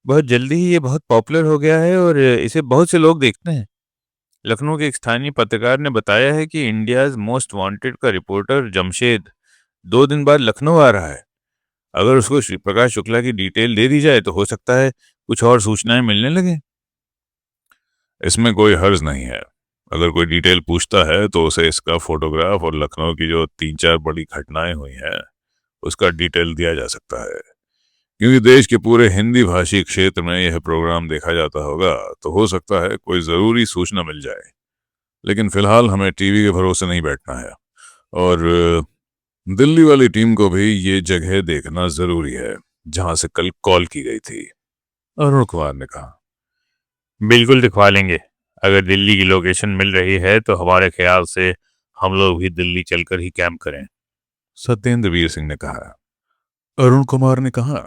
Speaker 4: बहुत जल्दी ही ये बहुत पॉपुलर हो गया है और इसे बहुत से लोग देखते हैं। लखनऊ के एक स्थानीय पत्रकार ने बताया है कि इंडियाज मोस्ट वांटेड का रिपोर्टर जमशेद 2 दिन बाद लखनऊ आ रहा है।
Speaker 3: अगर उसको श्री प्रकाश शुक्ला की डिटेल दे दी जाए तो हो सकता है कुछ और सूचनाएं मिलने लगे। इसमें कोई हर्ज नहीं है। अगर कोई डिटेल पूछता है तो उसे इसका फोटोग्राफ और लखनऊ की जो 3-4 बड़ी घटनाएं हुई हैं उसका डिटेल दिया जा सकता है। क्योंकि देश के पूरे हिंदी भाषी क्षेत्र में यह प्रोग्राम देखा जाता होगा तो हो सकता है कोई जरूरी सूचना मिल जाए। लेकिन फिलहाल हमें टीवी के भरोसे नहीं बैठना है और दिल्ली वाली टीम को भी ये जगह देखना जरूरी है जहां से कल कॉल की गई थी, अरुण कुमार ने कहा।
Speaker 1: बिल्कुल दिखवा लेंगे। अगर दिल्ली की लोकेशन मिल रही है तो हमारे ख्याल से हम लोग भी दिल्ली चलकर ही कैंप करें,
Speaker 3: सत्येंद्र वीर सिंह ने कहा। अरुण कुमार ने कहा,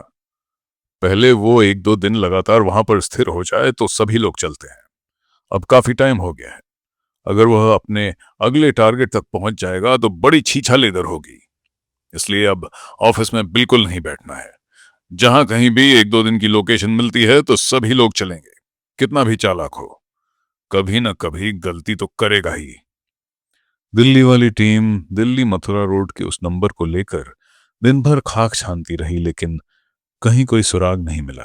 Speaker 3: पहले वो 1-2 दिन लगातार वहां पर स्थिर हो जाए तो सभी लोग चलते हैं। अब काफी टाइम हो गया है। अगर वह अपने अगले टारगेट तक पहुंच जाएगा तो बड़ी छीछाल इधर होगी। इसलिए अब ऑफिस में बिल्कुल नहीं बैठना है। जहां कहीं भी 1-2 दिन की लोकेशन मिलती है तो सभी लोग चलेंगे, कितना भी चालाक हो, कभी ना कभी गलती तो करेगा ही। दिल्ली वाली टीम दिल्ली मथुरा रोड के उस नंबर को लेकर दिन भर खाक छानती रही, लेकिन कहीं कोई सुराग नहीं मिला।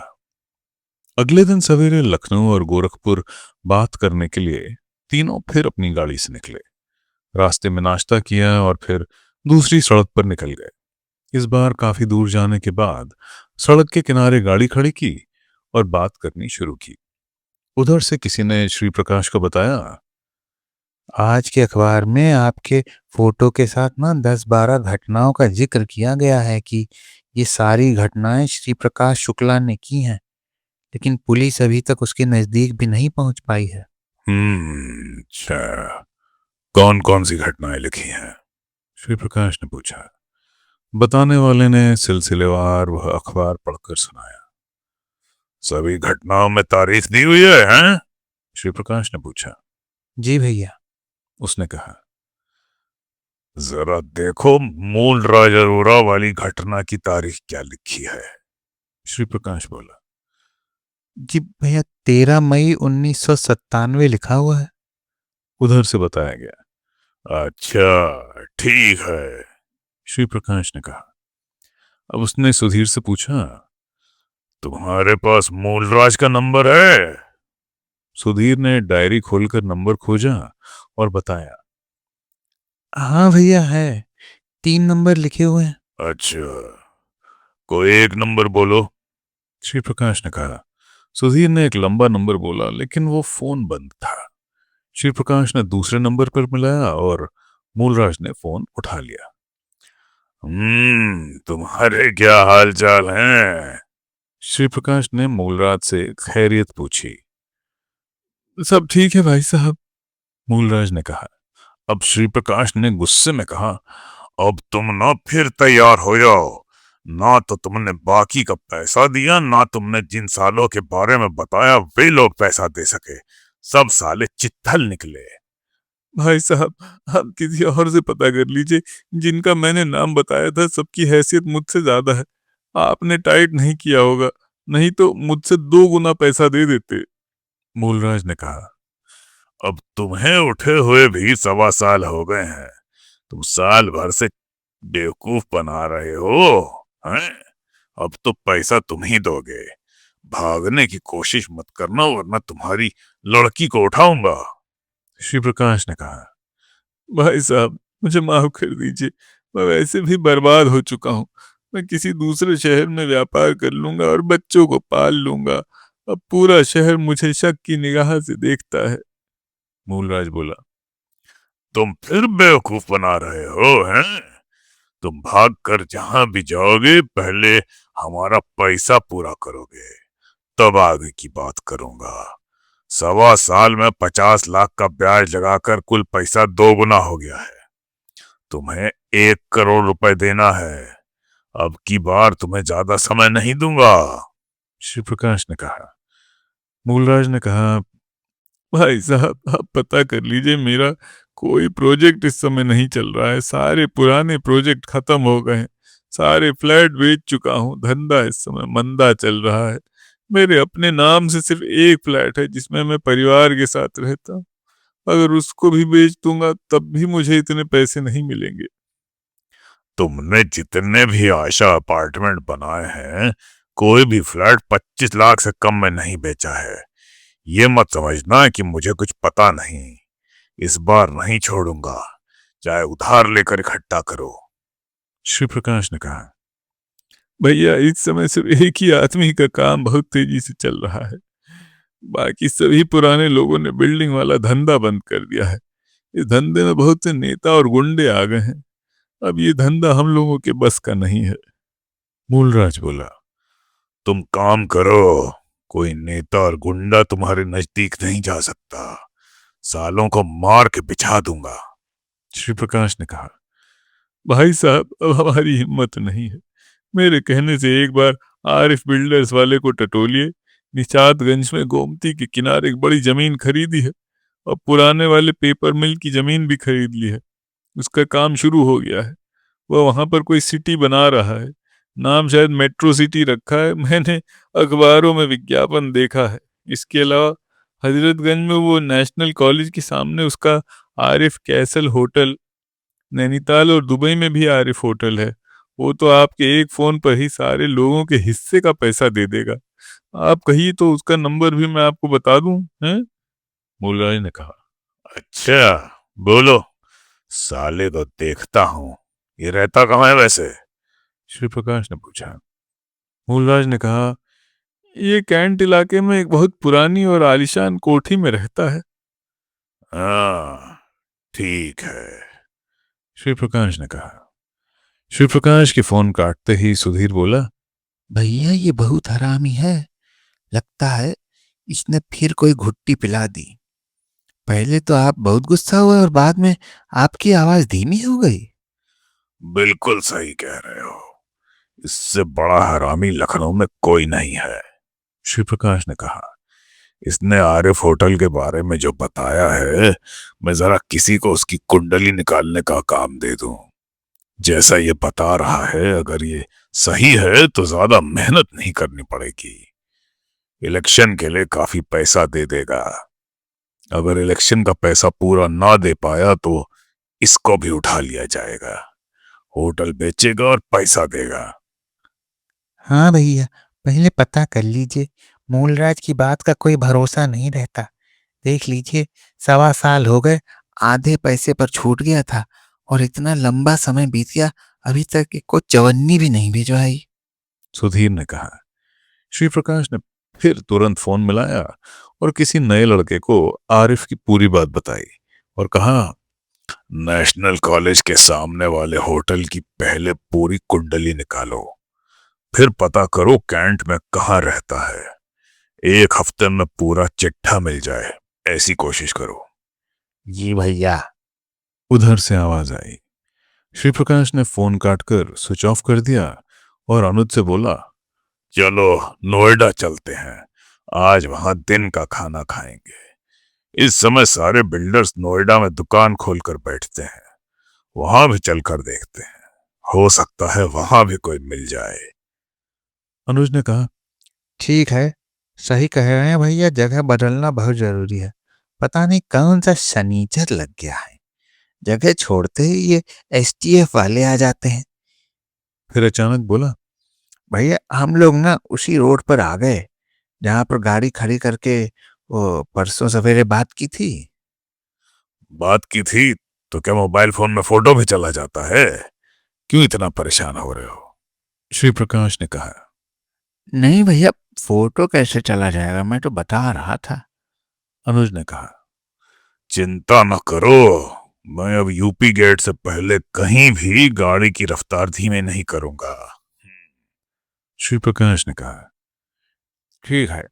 Speaker 3: अगले दिन सवेरे लखनऊ और गोरखपुर बात करने के लिए तीनों फिर अपनी गाड़ी से निकले। रास्ते में नाश्ता किया और फिर दूसरी सड़क पर निकल गए। इस बार काफी दूर जाने के बाद सड़क के किनारे गाड़ी खड़ी की और बात करनी शुरू की। उधर से किसी ने श्री प्रकाश को बताया,
Speaker 2: आज के अखबार में आपके फोटो के साथ ना 10-12 घटनाओं का जिक्र किया गया है कि ये सारी घटनाएं श्री प्रकाश शुक्ला ने की हैं, लेकिन पुलिस अभी तक उसके नजदीक भी नहीं पहुंच पाई है।
Speaker 3: अच्छा, कौन कौन सी घटनाएं लिखी हैं? श्री प्रकाश ने पूछा। बताने वाले ने सिलसिलेवार वह अखबार पढ़कर सुनाया। सभी घटनाओं में तारीख दी हुई है, हैं? श्री प्रकाश ने पूछा।
Speaker 2: जी भैया।
Speaker 3: उसने कहा, जरा देखो मूल राज अरोरा वाली घटना की तारीख क्या लिखी है। श्री प्रकाश बोला।
Speaker 2: जी भैया, 13 मई 1997 लिखा हुआ है।
Speaker 3: उधर से बताया गया। अच्छा, ठीक है, श्री प्रकाश ने कहा। अब उसने सुधीर से पूछा, तुम्हारे पास मूलराज का नंबर है? सुधीर ने डायरी खोलकर नंबर खोजा और बताया।
Speaker 2: हाँ भैया है, 3 नंबर लिखे हुए हैं।
Speaker 3: अच्छा, कोई एक नंबर बोलो, श्री प्रकाश ने कहा। सुधीर ने एक लंबा नंबर बोला, लेकिन वो फोन बंद था। श्री प्रकाश ने दूसरे नंबर पर मिलाया और मूलराज ने फोन उठा लिया। तुम्हारे क्या हाल चाल हैं? श्री प्रकाश ने मूलराज से खैरियत पूछी।
Speaker 2: सब ठीक है भाई साहब,
Speaker 3: मूलराज ने कहा। अब श्री प्रकाश ने गुस्से में कहा, अब तुम ना फिर तैयार हो जाओ। ना तो तुमने बाकी का पैसा दिया, ना तुमने जिन सालों के बारे में बताया वे लोग पैसा दे सके। सब साले चिट्ठल निकले।
Speaker 2: भाई साहब आप किसी और से पता कर लीजिए। जिनका मैंने नाम बताया था सबकी हैसियत मुझसे ज्यादा है। आपने टाइट नहीं किया होगा, नहीं तो मुझसे 2 गुना पैसा दे देते।
Speaker 3: मूलराज ने कहा, अब तुम्हें उठे हुए भी 1.25 साल हो गए हैं। तुम साल भर से बेवकूफ बना रहे हो, हैं? अब तो पैसा तुम ही दोगे। भागने की कोशिश मत करना वरना तुम्हारी लड़की को उठाऊंगा, श्री प्रकाश ने कहा।
Speaker 2: भाई साहब मुझे माफ कर दीजिए, मैं वैसे भी बर्बाद हो चुका हूँ। मैं किसी दूसरे शहर में व्यापार कर लूंगा और बच्चों को पाल लूंगा। अब पूरा शहर मुझे शक की निगाह से देखता है।
Speaker 3: मूलराज बोला, तुम फिर बेवकूफ बना रहे हो, हैं? तुम भाग कर जहां भी जाओगे पहले हमारा पैसा पूरा करोगे, तब आगे की बात करूंगा। 1.25 साल में 50 लाख का ब्याज लगाकर कुल पैसा 2 गुना हो गया है। तुम्हें 1 करोड़ रुपए देना है। अब की बार तुम्हें ज्यादा समय नहीं दूंगा, श्री प्रकाश ने कहा।
Speaker 2: मूलराज ने कहा, भाई साहब आप पता कर लीजिए, मेरा कोई प्रोजेक्ट इस समय नहीं चल रहा है। सारे पुराने प्रोजेक्ट खत्म हो गए हैं। सारे फ्लैट बेच चुका हूँ। धंधा इस समय मंदा चल रहा है। मेरे अपने नाम से सिर्फ एक फ्लैट है जिसमें मैं परिवार के साथ रहता हूँ। अगर उसको भी बेच दूंगा तब भी मुझे इतने पैसे नहीं मिलेंगे।
Speaker 3: तुमने जितने भी आशा अपार्टमेंट बनाए हैं, कोई भी फ्लैट 25 लाख से कम में नहीं बेचा है। ये मत समझना कि मुझे कुछ पता नहीं। इस बार नहीं छोड़ूंगा, चाहे उधार लेकर इकट्ठा करो।
Speaker 1: श्री प्रकाश ने कहा, भैया इस समय सिर्फ एक ही आदमी का काम बहुत तेजी से चल रहा है। बाकी सभी पुराने लोगों ने बिल्डिंग वाला धंधा बंद कर दिया है। इस धंधे में बहुत से नेता और गुंडे आ गए हैं। अब ये धंधा हम लोगों के बस का नहीं है। मूलराज बोला,
Speaker 3: तुम काम करो, कोई नेता और गुंडा तुम्हारे नजदीक नहीं जा सकता। सालों को मार के बिछा दूंगा।
Speaker 1: श्री प्रकाश ने कहा, भाई साहब अब हमारी हिम्मत नहीं है। मेरे कहने से एक बार आरिफ बिल्डर्स वाले को टटोलिए। निषादगंज में गोमती के किनारे एक बड़ी जमीन खरीदी है और पुराने वाले पेपर मिल की जमीन भी खरीद ली है। उसका काम शुरू हो गया है। वह वहां पर कोई सिटी बना रहा है। नाम शायद मेट्रो सिटी रखा है। मैंने अखबारों में विज्ञापन देखा है। इसके अलावा हजरतगंज में वो नेशनल कॉलेज के सामने उसका आरिफ कैसल होटल, नैनीताल और दुबई में भी आरिफ होटल है। वो तो आपके एक फोन पर ही सारे लोगों के हिस्से का पैसा दे देगा। आप कहिए तो उसका नंबर भी मैं आपको बता दूं, हैं?
Speaker 3: मूलराज ने कहा, अच्छा बोलो, साले को देखता हूं। ये रहता कहाँ है वैसे?
Speaker 1: श्री प्रकाश ने पूछा। मूलराज ने कहा, ये कैंट इलाके में एक बहुत पुरानी और आलीशान कोठी में रहता है।
Speaker 3: हाँ, ठीक है।
Speaker 1: श्री प्रकाश ने कहा। श्री प्रकाश के फोन काटते ही सुधीर बोला,
Speaker 2: भैया ये बहुत हरामी है। लगता है इसने फिर कोई घुट्टी पिला दी। पहले तो आप बहुत गुस्सा हुए और बाद में आपकी आवाज धीमी हो गई।
Speaker 3: बिल्कुल सही कह रहे हो। इससे बड़ा हरामी लखनऊ में कोई नहीं है।
Speaker 1: श्री प्रकाश ने कहा।
Speaker 3: इसने आरिफ होटल के बारे में जो बताया है, मैं जरा किसी को उसकी कुंडली निकालने का काम दे दूं। जैसा ये बता रहा है, अगर ये सही है तो ज्यादा मेहनत नहीं करनी पड़ेगी। इलेक्शन के लिए काफी पैसा दे देगा। अगर इलेक्शन का पैसा पूरा ना दे पाया तो इसको भी उठा लिया जाएगा। होटल बेचेगा और पैसा देगा।
Speaker 4: हाँ भैया, पहले पता कर लीजिए। मूलराज की बात का कोई भरोसा नहीं रहता। देख लीजिए, 1.25 साल हो गए, आधे पैसे पर छूट गया था और इतना लंबा समय बीत गया, अभी तक को चवन्नी भी नहीं भिजवाई।
Speaker 1: सुधीर ने कहा। श्री प्रकाश ने फिर तुरंत फोन मिलाया और किसी नए लड़के को आरिफ की पूरी बात बताई और कहा,
Speaker 3: नेशनल कॉलेज के सामने वाले होटल की पहले पूरी कुंडली निकालो, फिर पता करो कैंट में कहाँ रहता है। 1 हफ्ते में पूरा चिट्ठा मिल जाए, ऐसी कोशिश करो।
Speaker 4: जी भैया।
Speaker 1: उधर से आवाज आई। श्री प्रकाश ने फोन काटकर स्विच ऑफ कर दिया और अनुज से बोला,
Speaker 3: चलो नोएडा चलते हैं। आज वहां दिन का खाना खाएंगे। इस समय सारे बिल्डर्स नोएडा में दुकान खोलकर बैठते हैं। वहां भी चलकर देखते हैं, हो सकता है वहां भी कोई मिल जाए।
Speaker 1: अनुज ने कहा।
Speaker 4: ठीक है, सही कह रहे हैं भैया, जगह बदलना बहुत जरूरी है। पता नहीं कौन सा शनीचर लग गया है, जगह छोड़ते ही ये एसटीएफ वाले आ जाते हैं।
Speaker 1: फिर अचानक बोला,
Speaker 2: भैया हम लोग ना उसी रोड पर आ गए जहां पर गाड़ी खड़ी करके वो परसों सवेरे बात की थी।
Speaker 3: बात की थी तो क्या मोबाइल फोन में फोटो भी चला जाता है? क्यों इतना परेशान हो रहे हो?
Speaker 1: श्री प्रकाश ने कहा।
Speaker 2: नहीं भैया, फोटो कैसे चला जाएगा, मैं तो बता रहा था।
Speaker 1: अनुज ने कहा।
Speaker 3: चिंता न करो, मैं अब यूपी गेट से पहले कहीं भी गाड़ी की रफ्तार धीमे नहीं करूंगा।
Speaker 1: श्री प्रकाश ने कहा।
Speaker 2: ठीक है।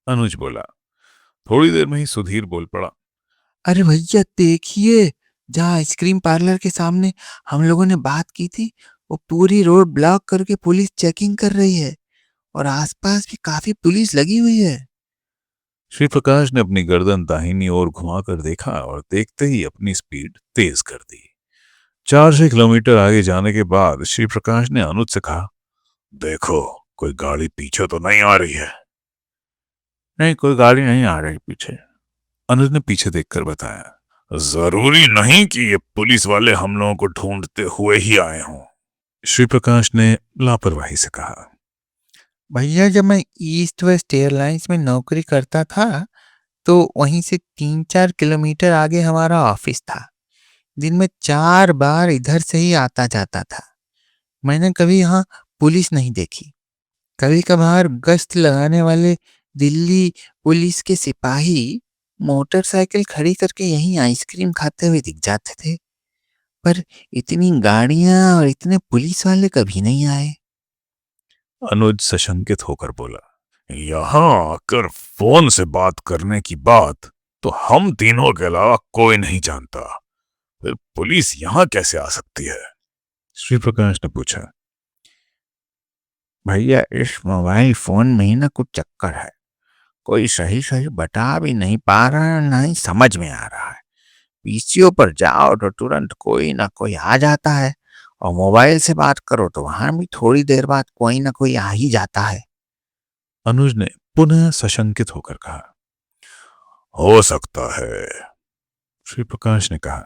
Speaker 1: अनुज बोला। थोड़ी देर में ही सुधीर बोल पड़ा,
Speaker 2: अरे भैया देखिए, जहाँ आइसक्रीम पार्लर के सामने हम लोगों ने बात की थी, वो पूरी रोड ब्लॉक करके पुलिस चेकिंग कर रही है और आसपास भी काफी पुलिस लगी हुई है।
Speaker 1: श्री प्रकाश ने अपनी गर्दन दाहिनी ओर घुमाकर देखा और देखते ही अपनी स्पीड तेज कर दी। 400 किलोमीटर आगे जाने के बाद श्री प्रकाश ने अनुज से कहा,
Speaker 3: देखो कोई गाड़ी पीछे तो नहीं आ रही है।
Speaker 2: नहीं, कोई गाड़ी नहीं आ रही पीछे।
Speaker 1: अनुज ने पीछे देखकर बताया।
Speaker 3: जरूरी नहीं कि ये पुलिस वाले हम लोगों को ढूंढते हुए ही आए हों।
Speaker 1: श्री प्रकाश ने लापरवाही से कहा।
Speaker 4: भैया जब मैं ईस्ट वेस्ट एयरलाइंस में नौकरी करता था तो वहीं से 3-4 किलोमीटर आगे हमारा ऑफिस था। दिन में 4 बार इधर से ही आता जाता था। मैंने कभी यहाँ पुलिस नहीं देखी। कभी कभार गश्त लगाने वाले दिल्ली पुलिस के सिपाही मोटरसाइकिल खड़ी करके यहीं आइसक्रीम खाते हुए दिख जाते थे, पर इतनी गाड़ियां और इतने पुलिस वाले कभी नहीं आए।
Speaker 1: अनुज सशंकित होकर बोला, यहां आकर फोन से बात करने की बात तो हम तीनों के अलावा कोई नहीं जानता, फिर पुलिस यहां कैसे आ सकती है? श्री प्रकाश ने पूछा।
Speaker 4: भैया इस मोबाइल फोन में ही ना कुछ चक्कर है। कोई सही सही बता भी नहीं पा रहा है, ना ही समझ में आ रहा है। पीसीओ पर जाओ तो तुरंत कोई ना कोई आ जाता है, और मोबाइल से बात करो तो वहां भी थोड़ी देर बाद कोई ना कोई आ ही जाता है।
Speaker 1: अनुज ने पुनः सशंकित होकर कहा। हो सकता है, श्री प्रकाश ने कहा।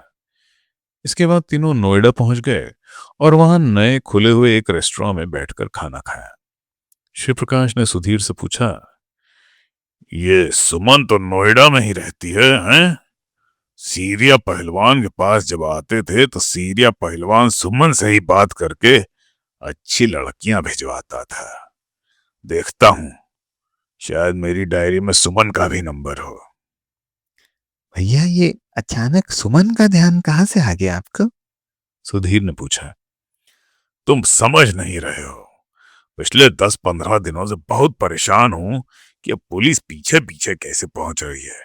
Speaker 1: इसके बाद तीनों नोएडा पहुंच गए और वहां नए खुले हुए एक रेस्टोरेंट में बैठकर खाना खाया। श्री प्रकाश ने सुधीर से पूछा, ये सुमन तो नोएडा में ही रहती है, हैं? सीरिया पहलवान के पास जब आते थे तो सीरिया पहलवान सुमन से ही बात करके अच्छी लड़कियां भिजवाता था। देखता हूं, शायद मेरी डायरी में सुमन का भी नंबर हो।
Speaker 4: भैया ये अचानक सुमन का ध्यान कहाँ से आ गया आपको?
Speaker 1: सुधीर ने पूछा। तुम समझ नहीं रहे हो, पिछले 10-15 दिनों से बहुत परेशान हूं कि अब पुलिस पीछे पीछे कैसे पहुंच रही है।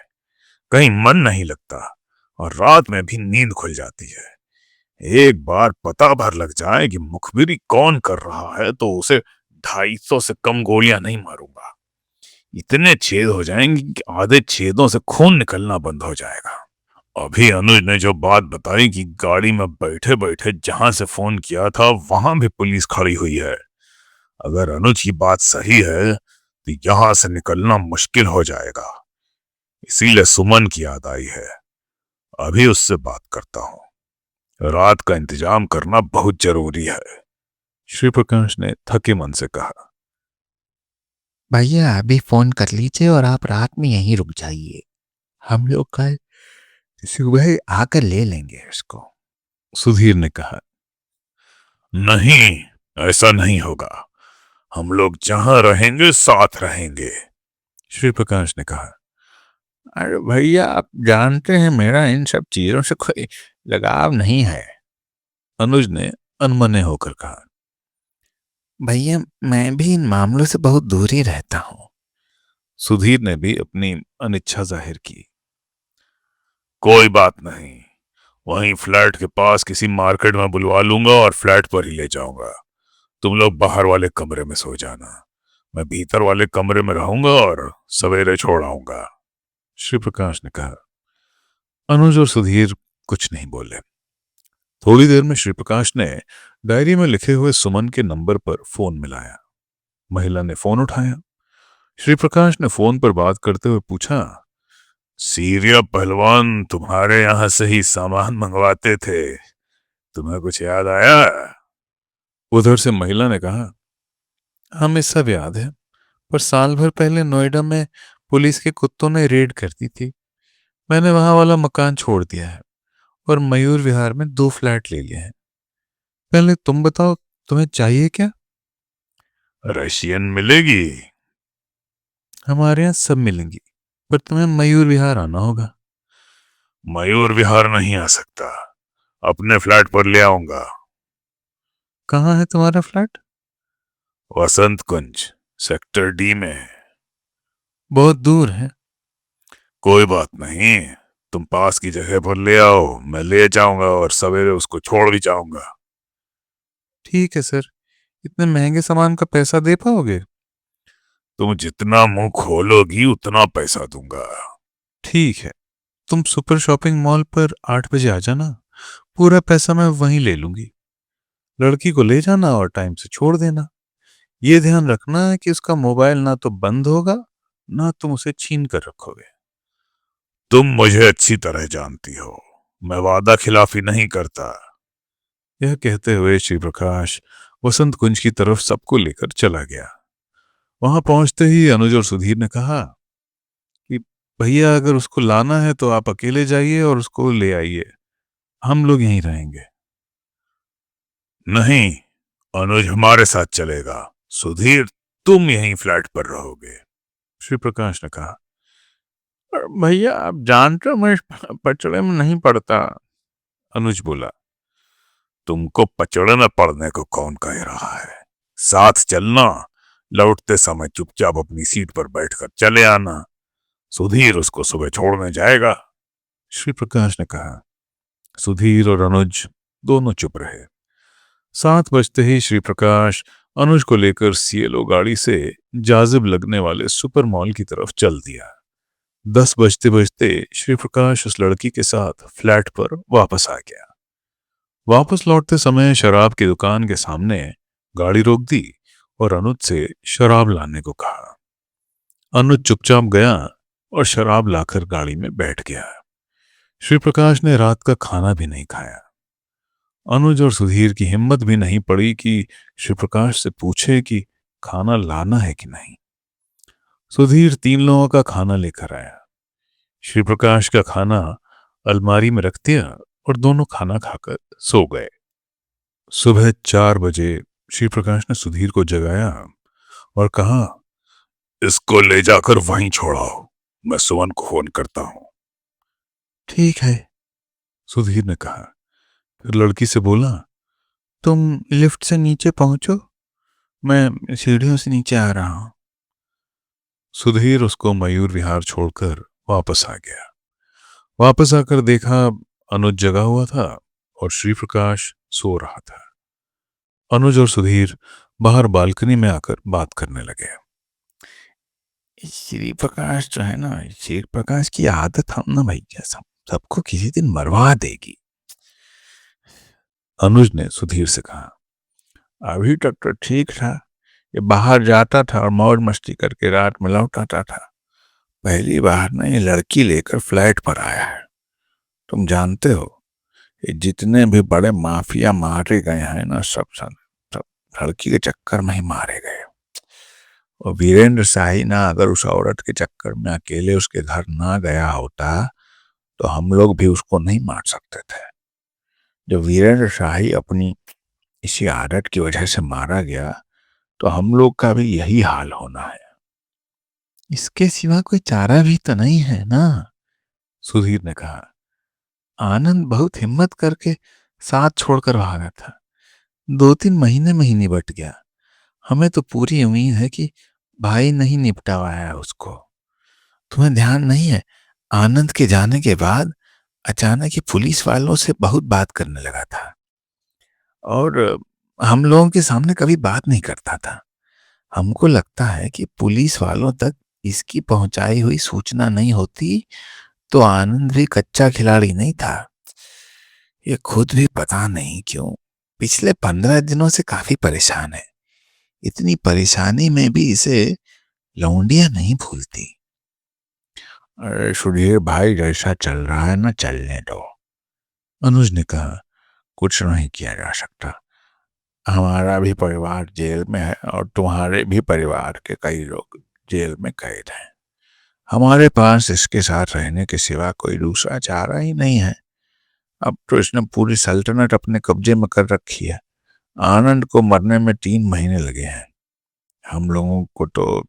Speaker 1: कहीं मन नहीं लगता और रात में भी नींद खुल जाती है। एक बार पता भर लग जाए कि मुखबिरी कौन कर रहा है तो उसे 250 से कम गोलियां नहीं मारूंगा। इतने छेद हो जाएंगे कि आधे छेदों से खून निकलना बंद हो जाएगा। अभी अनुज ने जो बात बताई कि गाड़ी में बैठे बैठे जहां से फोन किया था वहां भी पुलिस खड़ी हुई है, अगर अनुज की बात सही है तो यहां से निकलना मुश्किल हो जाएगा। इसीलिए सुमन की याद आई है, अभी उससे बात करता हूं। रात का इंतजाम करना बहुत जरूरी है, श्री प्रकाश ने थके मन से कहा।
Speaker 4: भैया अभी फोन कर लीजिए और आप रात में यहीं रुक जाइए। हम लोग कल सुबह आकर ले लेंगे उसको।
Speaker 1: सुधीर ने कहा। नहीं, ऐसा नहीं होगा। हम लोग जहां रहेंगे साथ रहेंगे, श्री प्रकाश ने कहा।
Speaker 4: अरे भैया आप जानते हैं मेरा इन सब चीजों से कोई लगाव नहीं है,
Speaker 1: अनुज ने अनमने होकर कहा।
Speaker 4: भैया मैं भी इन मामलों से बहुत दूर ही रहता हूँ।
Speaker 1: सुधीर ने भी अपनी अनिच्छा जाहिर की। कोई बात नहीं, वहीं फ्लैट के पास किसी मार्केट में बुलवा लूंगा और फ्लैट पर ही ले जाऊंगा। तुम लोग बाहर वाले कमरे में सो जाना, मैं भीतर वाले कमरे में रहूंगा और सवेरे छोड़ आऊंगा, श्री प्रकाश ने कहा। अनुज और सुधीर कुछ नहीं बोले। थोड़ी देर में श्री प्रकाश ने डायरी में लिखे हुए सुमन के नंबर पर फोन मिलाया। महिला ने फोन उठाया। श्री प्रकाश ने फोन पर बात करते हुए पूछा, सीरिया पहलवान तुम्हारे यहां से ही सामान मंगवाते थे, तुम्हें कुछ याद आया? उधर से महिला ने कहा, हमें सब याद है, पर साल भर पहले नोएडा में पुलिस के कुत्तों ने रेड कर दी थी। मैंने वहां वाला मकान छोड़ दिया है और मयूर विहार में 2 फ्लैट ले लिए हैं। पहले तुम बताओ, तुम्हें चाहिए क्या? रशियन मिलेगी? हमारे यहाँ सब मिलेंगी, पर तुम्हें मयूर विहार आना होगा। मयूर विहार नहीं आ सकता, अपने फ्लैट पर ले आऊंगा। कहाँ है तुम्हारा फ्लैट? वसंत कुंज, सेक्टर डी में है। बहुत दूर है। कोई बात नहीं, तुम पास की जगह पर ले आओ, मैं ले जाऊंगा और सवेरे उसको छोड़ भी जाऊंगा। ठीक है सर, इतने महंगे सामान का पैसा दे पाओगे? तुम जितना मुंह खोलोगी उतना पैसा दूंगा। ठीक है, तुम सुपर शॉपिंग मॉल पर 8 बजे आ जाना, पूरा पैसा मैं वहीं ले लूंगी। लड़की को ले जाना और टाइम से छोड़ देना। ये ध्यान रखना है कि उसका मोबाइल ना तो बंद होगा, ना तुम उसे छीन कर रखोगे। तुम मुझे अच्छी तरह जानती हो, मैं वादा खिलाफी नहीं करता। यह कहते हुए श्री प्रकाश वसंत कुंज की तरफ सबको लेकर चला गया। वहां पहुंचते ही अनुज और सुधीर ने कहा कि भैया अगर उसको लाना है तो आप अकेले जाइए और उसको ले आइए, हम लोग यहीं रहेंगे। नहीं, अनुज हमारे साथ चलेगा, सुधीर तुम यहीं फ्लैट पर रहोगे, श्री प्रकाश ने कहा।
Speaker 2: भैया आप जानते हो मैं पचड़े में नहीं पड़ता,
Speaker 1: अनुज बोला। तुमको पचड़े में पड़ने को कौन कह रहा है? साथ चलना, लौटते समय चुपचाप अपनी सीट पर बैठकर चले आना, सुधीर उसको सुबह छोड़ने जाएगा, श्री प्रकाश ने कहा। सुधीर और अनुज दोनों चुप रहे। 7 बजते ही श्री प्रकाश अनुज को लेकर सीएलओ गाड़ी से जाजिब लगने वाले सुपर मॉल की तरफ चल दिया। 10 बजते बजते श्री प्रकाश उस लड़की के साथ फ्लैट पर वापस आ गया। वापस लौटते समय शराब की दुकान के सामने गाड़ी रोक दी और अनुज से शराब लाने को कहा। अनुज चुपचाप गया और शराब लाकर गाड़ी में बैठ गया। श्री प्रकाश ने रात का खाना भी नहीं खाया। अनुज और सुधीर की हिम्मत भी नहीं पड़ी कि श्री प्रकाश से पूछे कि खाना लाना है कि नहीं। सुधीर 3 लोगों का खाना लेकर आया। श्री प्रकाश का खाना अलमारी में रख दिया और दोनों खाना खाकर सो गए। सुबह 4 बजे श्री प्रकाश ने सुधीर को जगाया और कहा, इसको ले जाकर वहीं छोड़ाओ, मैं सुमन को फोन करता हूं।
Speaker 2: ठीक है,
Speaker 1: सुधीर ने कहा। फिर लड़की से बोला,
Speaker 2: तुम लिफ्ट से नीचे पहुंचो, मैं सीढ़ियों से नीचे आ रहा हूं।
Speaker 1: सुधीर उसको मयूर विहार छोड़कर वापस आ गया। वापस आकर देखा अनुज जगा हुआ था और श्री प्रकाश सो रहा था। अनुज और सुधीर बाहर बालकनी में आकर बात करने लगे।
Speaker 2: श्री प्रकाश जो है ना, श्री प्रकाश की आदत हम ना भैया सबको किसी दिन मरवा देगी,
Speaker 1: अनुज ने सुधीर से कहा।
Speaker 2: अभी तक तो ठीक था, ये बाहर जाता था और मौज मस्ती करके रात में लौट आता था। पहली बार ना ये लड़की लेकर फ्लैट पर आया है। तुम जानते हो ये जितने भी बड़े माफिया मारे गए हैं ना, सब लड़की के चक्कर में ही मारे गए। और वीरेंद्र शाही ना अगर उस औरत के चक्कर में अकेले उसके घर ना गया होता तो हम लोग भी उसको नहीं मार सकते थे। जब वीरेंद्र शाही अपनी इसी आदत की वजह से मारा गया तो हम लोग का भी यही हाल होना है। इसके सिवा कोई चारा भी तो नहीं है ना,
Speaker 1: सुधीर ने कहा।
Speaker 2: आनंद बहुत हिम्मत करके साथ छोड़कर भागा था। 2-3 महीने में ही निपट गया। हमें तो पूरी उम्मीद है कि भाई नहीं निपटाया है उसको। तुम्हें ध्यान नहीं है, आनंद के जाने के बाद अचानक ही पुलिस वालों से बहुत बात करने लगा था और हम लोगों के सामने कभी बात नहीं करता था। हमको लगता है कि पुलिस वालों तक इसकी पहुंचाई हुई सूचना नहीं होती तो आनंद भी कच्चा खिलाड़ी नहीं था। ये खुद भी पता नहीं क्यों पिछले 15 दिनों से काफी परेशान है। इतनी परेशानी में भी इसे लौंडियां नहीं भूलती। अरे सुधीर भाई, जैसा चल रहा है ना चलने दो,
Speaker 1: अनुज ने कहा।
Speaker 2: कुछ नहीं किया जा सकता। हमारा भी परिवार जेल में है और तुम्हारे भी परिवार के कई लोग जेल में कैद हैं। हमारे पास इसके साथ रहने के सिवा कोई दूसरा चारा ही नहीं है। अब तो इसने पूरी सल्तनत अपने कब्जे में कर रखी है। आनंद को मरने में 3 महीने लगे हैं, हम लोगों को तो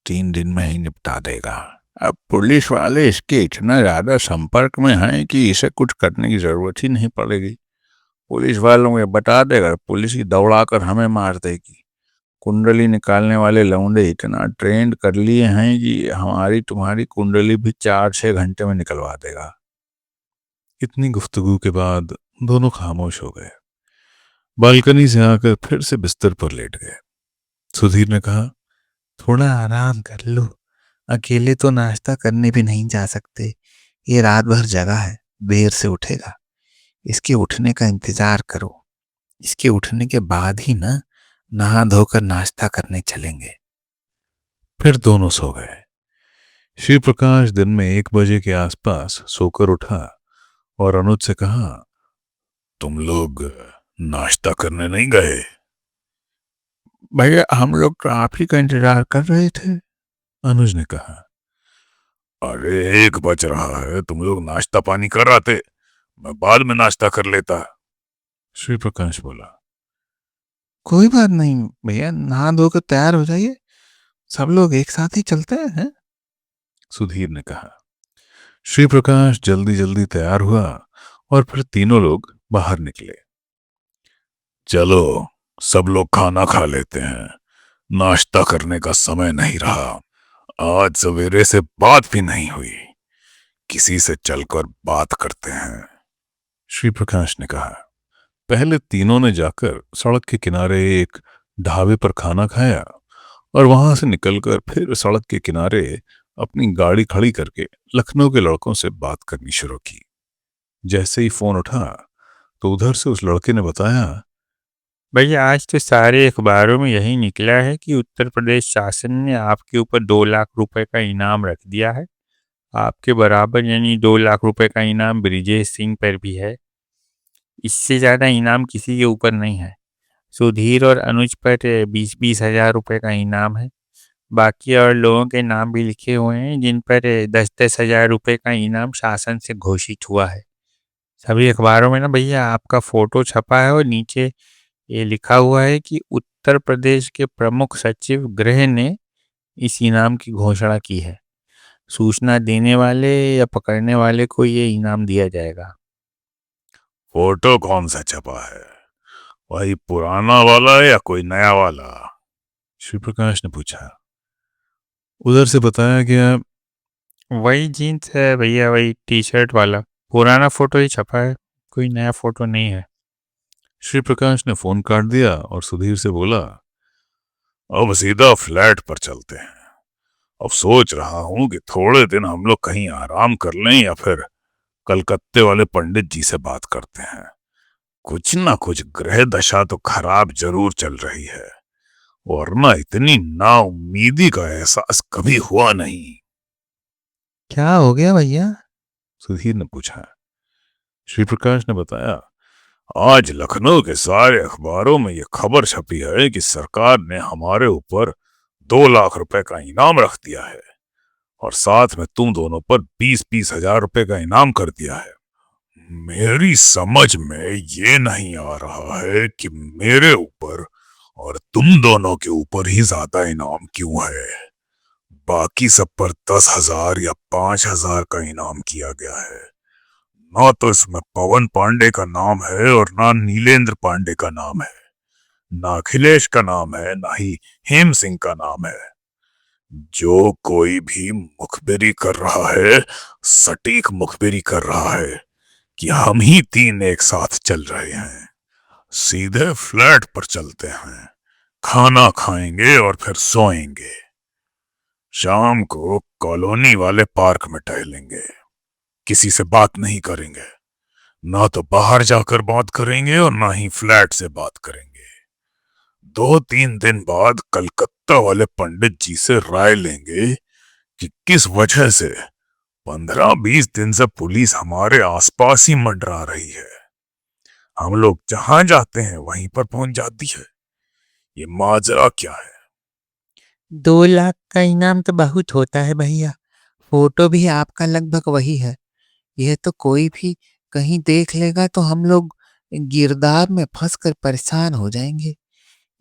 Speaker 2: 3 दिन में ही निपटा देगा। अब पुलिस वाले इसके इतना ज्यादा संपर्क में हैं कि इसे कुछ करने की जरूरत ही नहीं पड़ेगी। पुलिस वालों को ये बता देगा, पुलिस ही दौड़ाकर हमें मार देगी। कुंडली निकालने वाले लौंडे इतना ट्रेंड कर लिए हैं कि हमारी तुम्हारी कुंडली भी 4-6 घंटे में निकलवा देगा।
Speaker 1: इतनी गुफ्तगू के बाद दोनों खामोश हो गए। बालकनी से आकर फिर से बिस्तर पर लेट गए। सुधीर ने कहा,
Speaker 2: थोड़ा आराम कर लो, अकेले तो नाश्ता करने भी नहीं जा सकते। ये रात भर जगा है, देर से उठेगा। इसके उठने का इंतजार करो, इसके उठने के बाद ही ना नहा धोकर नाश्ता करने चलेंगे।
Speaker 1: फिर दोनों सो गए। श्री प्रकाश दिन में 1 बजे के आसपास सोकर उठा और अनुज से कहा, तुम लोग
Speaker 3: नाश्ता करने नहीं गए?
Speaker 2: भैया हम लोग तो आप ही का इंतजार कर रहे थे।
Speaker 1: अनुज ने कहा।
Speaker 3: अरे 1 बज रहा है, तुम लोग नाश्ता पानी कर रहे थे, मैं बाद में नाश्ता कर लेता।
Speaker 1: श्री प्रकाश बोला।
Speaker 2: कोई बात नहीं भैया, नहा धोकर तैयार हो जाइए, सब लोग एक साथ ही चलते हैं।
Speaker 1: सुधीर ने कहा। श्री प्रकाश जल्दी जल्दी तैयार हुआ और फिर तीनों लोग बाहर निकले।
Speaker 3: चलो सब लोग खाना खा लेते हैं, नाश्ता करने का समय नहीं रहा। आज सवेरे से बात भी नहीं हुई, किसी से चलकर बात करते हैं।
Speaker 1: श्री प्रकाश ने कहा। पहले तीनों ने जाकर सड़क के किनारे एक ढाबे पर खाना खाया और वहां से निकलकर फिर सड़क के किनारे अपनी गाड़ी खड़ी करके लखनऊ के लड़कों से बात करनी शुरू की। जैसे ही फोन उठा तो उधर से उस लड़के ने बताया,
Speaker 4: भैया आज तो सारे अखबारों में यही निकला है कि उत्तर प्रदेश शासन ने आपके ऊपर 2 लाख रुपए का इनाम रख दिया है। आपके बराबर यानी 2 लाख रुपए का इनाम ब्रिजेश सिंह पर भी है। इससे ज़्यादा इनाम किसी के ऊपर नहीं है। सुधीर और अनुज पर 20-20 हज़ार रुपये का इनाम है। बाकी और लोगों के नाम भी लिखे हुए हैं जिन पर 10-10 हज़ार रुपये का इनाम शासन से घोषित हुआ है। सभी अखबारों में ना भैया आपका फोटो छपा है और नीचे ये लिखा हुआ है कि उत्तर प्रदेश के प्रमुख सचिव गृह ने इस इनाम की घोषणा की है। सूचना देने वाले या पकड़ने वाले को ये इनाम दिया जाएगा।
Speaker 3: फोटो कौन सा छपा है, वही पुराना वाला या कोई नया वाला?
Speaker 1: श्री प्रकाश ने पूछा। उधर से बताया गया,
Speaker 4: वही जीन्स है भैया, वही टी शर्ट वाला पुराना फोटो ही छपा है, कोई नया फोटो नहीं है।
Speaker 1: श्री प्रकाश ने फोन काट दिया और सुधीर से बोला,
Speaker 3: अब सीधा फ्लैट पर चलते हैं। अब सोच रहा हूं कि थोड़े दिन हम लोग कहीं आराम कर लें या फिर कलकत्ते वाले पंडित जी से बात करते हैं। कुछ ना कुछ ग्रह दशा तो खराब जरूर चल रही है, वरना इतनी नाउम्मीदी का एहसास कभी हुआ नहीं।
Speaker 2: क्या हो गया भैया?
Speaker 1: सुधीर ने पूछा। श्री प्रकाश ने बताया,
Speaker 3: आज लखनऊ के सारे अखबारों में यह खबर छपी है कि सरकार ने हमारे ऊपर 2 लाख रुपए का इनाम रख दिया है और साथ में तुम दोनों पर 20-20 हजार रुपए का इनाम कर दिया है। मेरी समझ में ये नहीं आ रहा है कि मेरे ऊपर और तुम दोनों के ऊपर ही ज्यादा इनाम क्यों है। बाकी सब पर 10,000 या 5,000 का इनाम किया गया है। ना तो इसमें पवन पांडे का नाम है और ना नीलेंद्र पांडे का नाम है, ना अखिलेश का नाम है, ना ही हेम सिंह का नाम है। जो कोई भी मुखबिरी कर रहा है, सटीक मुखबिरी कर रहा है कि हम ही 3 एक साथ चल रहे हैं। सीधे फ्लैट पर चलते हैं, खाना खाएंगे और फिर सोएंगे। शाम को कॉलोनी वाले पार्क में टहलेंगे, किसी से बात नहीं करेंगे, ना तो बाहर जाकर बात करेंगे और ना ही फ्लैट से बात करेंगे। 2-3 दिन बाद कलकत्ता वाले पंडित जी से राय लेंगे कि किस वजह से 15-20 दिन से पुलिस हमारे आसपास ही मंडरा रही है। हम लोग जहां जाते हैं वहीं पर पहुंच जाती है। ये माजरा क्या है?
Speaker 2: 2 लाख का इनाम तो बहुत होता है भैया, फोटो भी आपका लगभग वही है। यह तो कोई भी कहीं देख लेगा तो हम लोग गिरदार में फंसकर परेशान हो जाएंगे।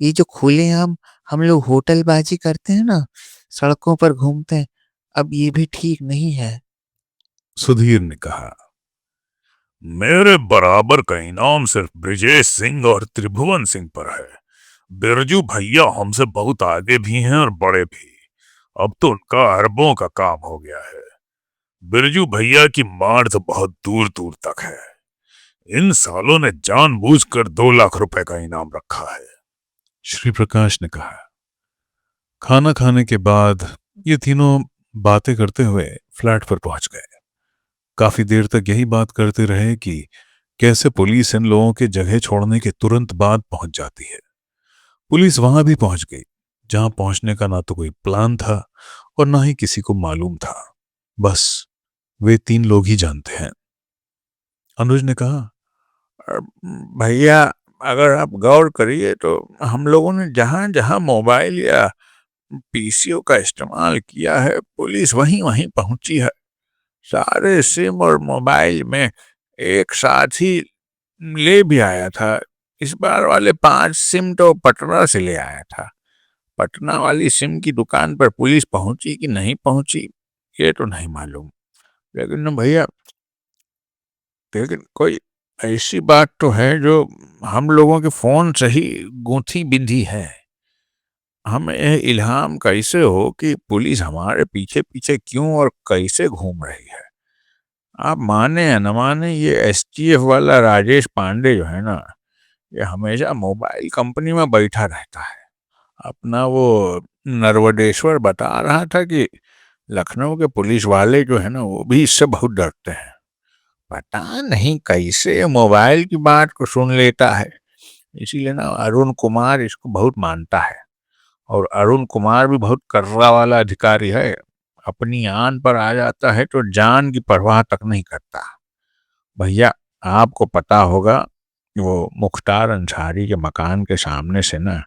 Speaker 2: ये जो खुलेआम हम लोग होटलबाजी करते हैं ना, सड़कों पर घूमते हैं, अब ये भी ठीक नहीं है।
Speaker 1: सुधीर ने कहा।
Speaker 3: मेरे बराबर का इनाम सिर्फ ब्रिजेश सिंह और त्रिभुवन सिंह पर है। बिरजू भैया हमसे बहुत आगे भी हैं और बड़े भी। अब तो उनका अरबों का काम हो गया है। बिरजू भैया की मार तो बहुत दूर दूर तक है। इन सालों ने जानबूझकर 2 लाख रुपए का इनाम रखा है।
Speaker 1: श्री प्रकाश ने कहा। खाना खाने के बाद ये तीनों बातें करते हुए फ्लैट पर पहुंच गए। काफी देर तक यही बात करते रहे कि कैसे पुलिस इन लोगों के जगह छोड़ने के तुरंत बाद पहुंच जाती है। पुलिस वहां भी पहुंच गई, जहां पहुंचने का ना तो कोई प्लान था और ना ही किसी को मालूम था। बस वे 3 लोग ही जानते हैं। अनुज ने कहा,
Speaker 2: भैया अगर आप गौर करिए तो हम लोगों ने जहां जहां मोबाइल या पीसीओ का इस्तेमाल किया है, पुलिस वहीं वहीं पहुंची है। सारे सिम और मोबाइल में एक साथ ही ले भी आया था। इस बार वाले 5 सिम तो पटना से ले आया था। पटना वाली सिम की दुकान पर पुलिस पहुंची कि नहीं पहुंची, ये तो नहीं मालूम। लेकिन न भैया, लेकिन कोई ऐसी बात तो है जो हम लोगों के फोन से ही गूंथी बिंधी है। हमें यह इल्हाम कैसे हो कि पुलिस हमारे पीछे पीछे क्यों और कैसे घूम रही है। आप माने या न माने, ये एसटीएफ वाला राजेश पांडे जो है ना, ये हमेशा मोबाइल कंपनी में बैठा रहता है। अपना वो नरवदेश्वर बता रहा था कि लखनऊ के पुलिस वाले जो है ना, वो भी इससे बहुत डरते हैं। पता नहीं कैसे मोबाइल की बात को सुन लेता है। इसीलिए ना अरुण कुमार इसको बहुत मानता है। और अरुण कुमार भी बहुत कर्रा वाला अधिकारी है। अपनी आन पर आ जाता है तो जान की परवाह तक नहीं करता। भैया, आपको पता होगा, वो मुख्तार अंसारी के मकान के सामने से ना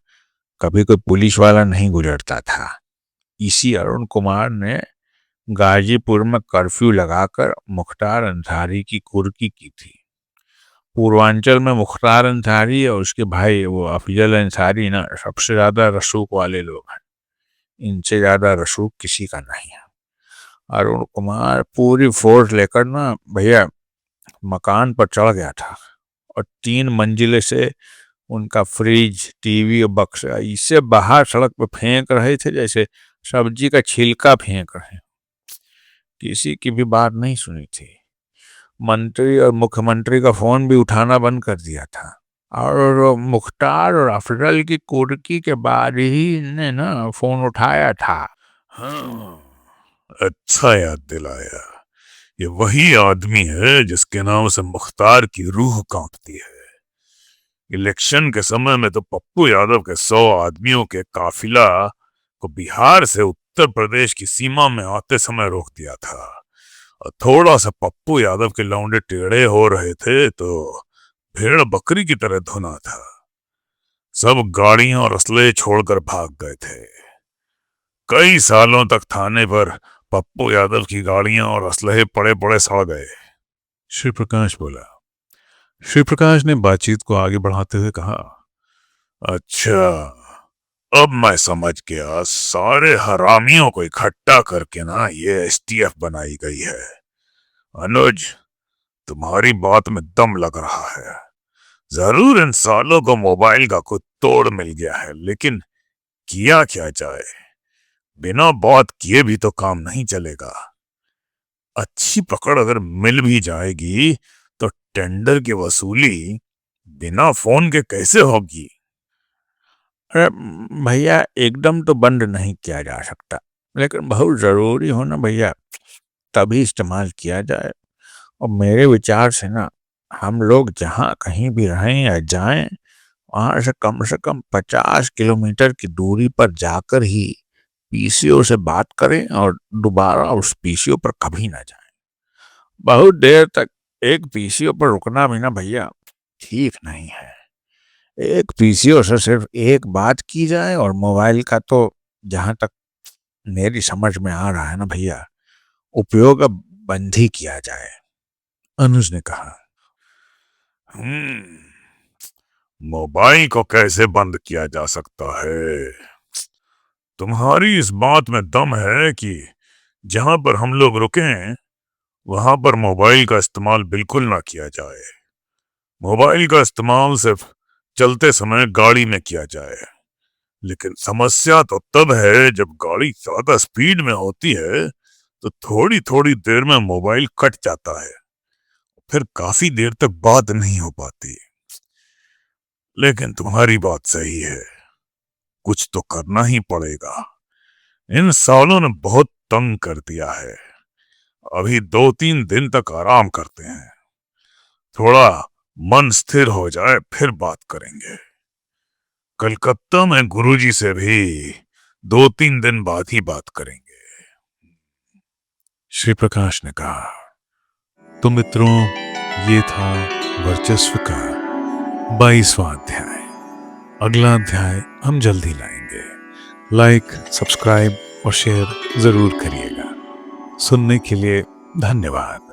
Speaker 2: कभी कोई पुलिस वाला नहीं गुजरता था। इसी अरुण कुमार ने गाजीपुर में कर्फ्यू लगाकर मुख्तार अंसारी की कुर्की की थी। पूर्वांचल में मुख्तार अंसारी और उसके भाई वो अफजल अंसारी ना सबसे ज्यादा रसूख वाले लोग हैं। इनसे ज्यादा रसूख किसी का नहीं है। अरुण कुमार पूरी फोर्स लेकर ना भैया मकान पर चढ़ गया था और 3 मंजिले से उनका फ्रिज, टीवी और बक्सा इसे बाहर सड़क पर फेंक रहे थे जैसे सब्जी का छिलका फेंक रहे। किसी की भी बात नहीं सुनी थी। मंत्री और मुख्यमंत्री का फोन भी उठाना बंद कर दिया था। और मुख्तार और अफजल की कुर्की के बाद ही ने ना फोन उठाया था।
Speaker 3: हाँ, अच्छा याद दिलाया। ये वही आदमी है जिसके नाम से मुख्तार की रूह कांपती है। इलेक्शन के समय में तो पप्पू यादव के 100 आदमियों के काफिला को बिहार से उत्तर प्रदेश की सीमा में आते समय रोक दिया था। और थोड़ा सा पप्पू यादव के लौंडे टेढ़े हो रहे थे तो भेड़ बकरी की तरह धुना था। सब गाड़ियां और असले छोड़कर भाग गए थे। कई सालों तक थाने पर पप्पू यादव की गाड़ियां और असलहे पड़े पड़े सड़ गए।
Speaker 1: श्री प्रकाश बोला। श्री प्रकाश ने बातचीत को आगे बढ़ाते हुए कहा,
Speaker 3: अच्छा, अब मैं समझ गया। सारे हरामियों को इकट्ठा करके ना ये एसटीएफ बनाई गई है। अनुज, तुम्हारी बात में दम लग रहा है। जरूर इन सालों को मोबाइल का कुछ तोड़ मिल गया है, लेकिन किया क्या जाए। बिना बात किए भी तो काम नहीं चलेगा। अच्छी पकड़ अगर मिल भी जाएगी तो टेंडर की वसूली बिना फोन के कैसे होगी।
Speaker 2: अरे भैया, एकदम तो बंद नहीं किया जा सकता, लेकिन बहुत जरूरी हो ना भैया, तभी इस्तेमाल किया जाए। और मेरे विचार से ना, हम लोग जहाँ कहीं भी रहें या जाएं, वहां से कम 50 किलोमीटर की दूरी पर जाकर ही पीसीओ से बात करें और दोबारा उस पीसीओ पर कभी ना जाएं। बहुत देर तक एक पीसीओ पर रुकना भी ना भैया ठीक नहीं है। एक पीसीओ से सिर्फ एक बात की जाए और मोबाइल का तो जहां तक मेरी समझ में आ रहा है ना भैया, उपयोग अब बंद ही किया जाए।
Speaker 1: अनुज ने कहा।
Speaker 3: मोबाइल को कैसे बंद किया जा सकता है। तुम्हारी इस बात में दम है कि जहां पर हम लोग रुकें वहां पर मोबाइल का इस्तेमाल बिल्कुल ना किया जाए। मोबाइल का इस्तेमाल सिर्फ चलते समय गाड़ी में किया जाए। लेकिन समस्या तो तब है जब गाड़ी ज्यादा स्पीड में होती है तो थोड़ी थोड़ी देर में मोबाइल कट जाता है, फिर काफी देर तक बात नहीं हो पाती। लेकिन तुम्हारी बात सही है, कुछ तो करना ही पड़ेगा। इन सालों ने बहुत तंग कर दिया है। अभी 2-3 दिन तक आराम करते हैं। थोड़ा मन स्थिर हो जाए फिर बात करेंगे। कलकत्ता में गुरुजी से भी 2-3 दिन बाद ही बात करेंगे।
Speaker 1: श्री प्रकाश ने कहा। तो मित्रों, ये था वर्चस्व का 22वां अध्याय। अगला अध्याय हम जल्दी लाएंगे। लाइक, सब्सक्राइब और शेयर जरूर करिएगा। सुनने के लिए धन्यवाद।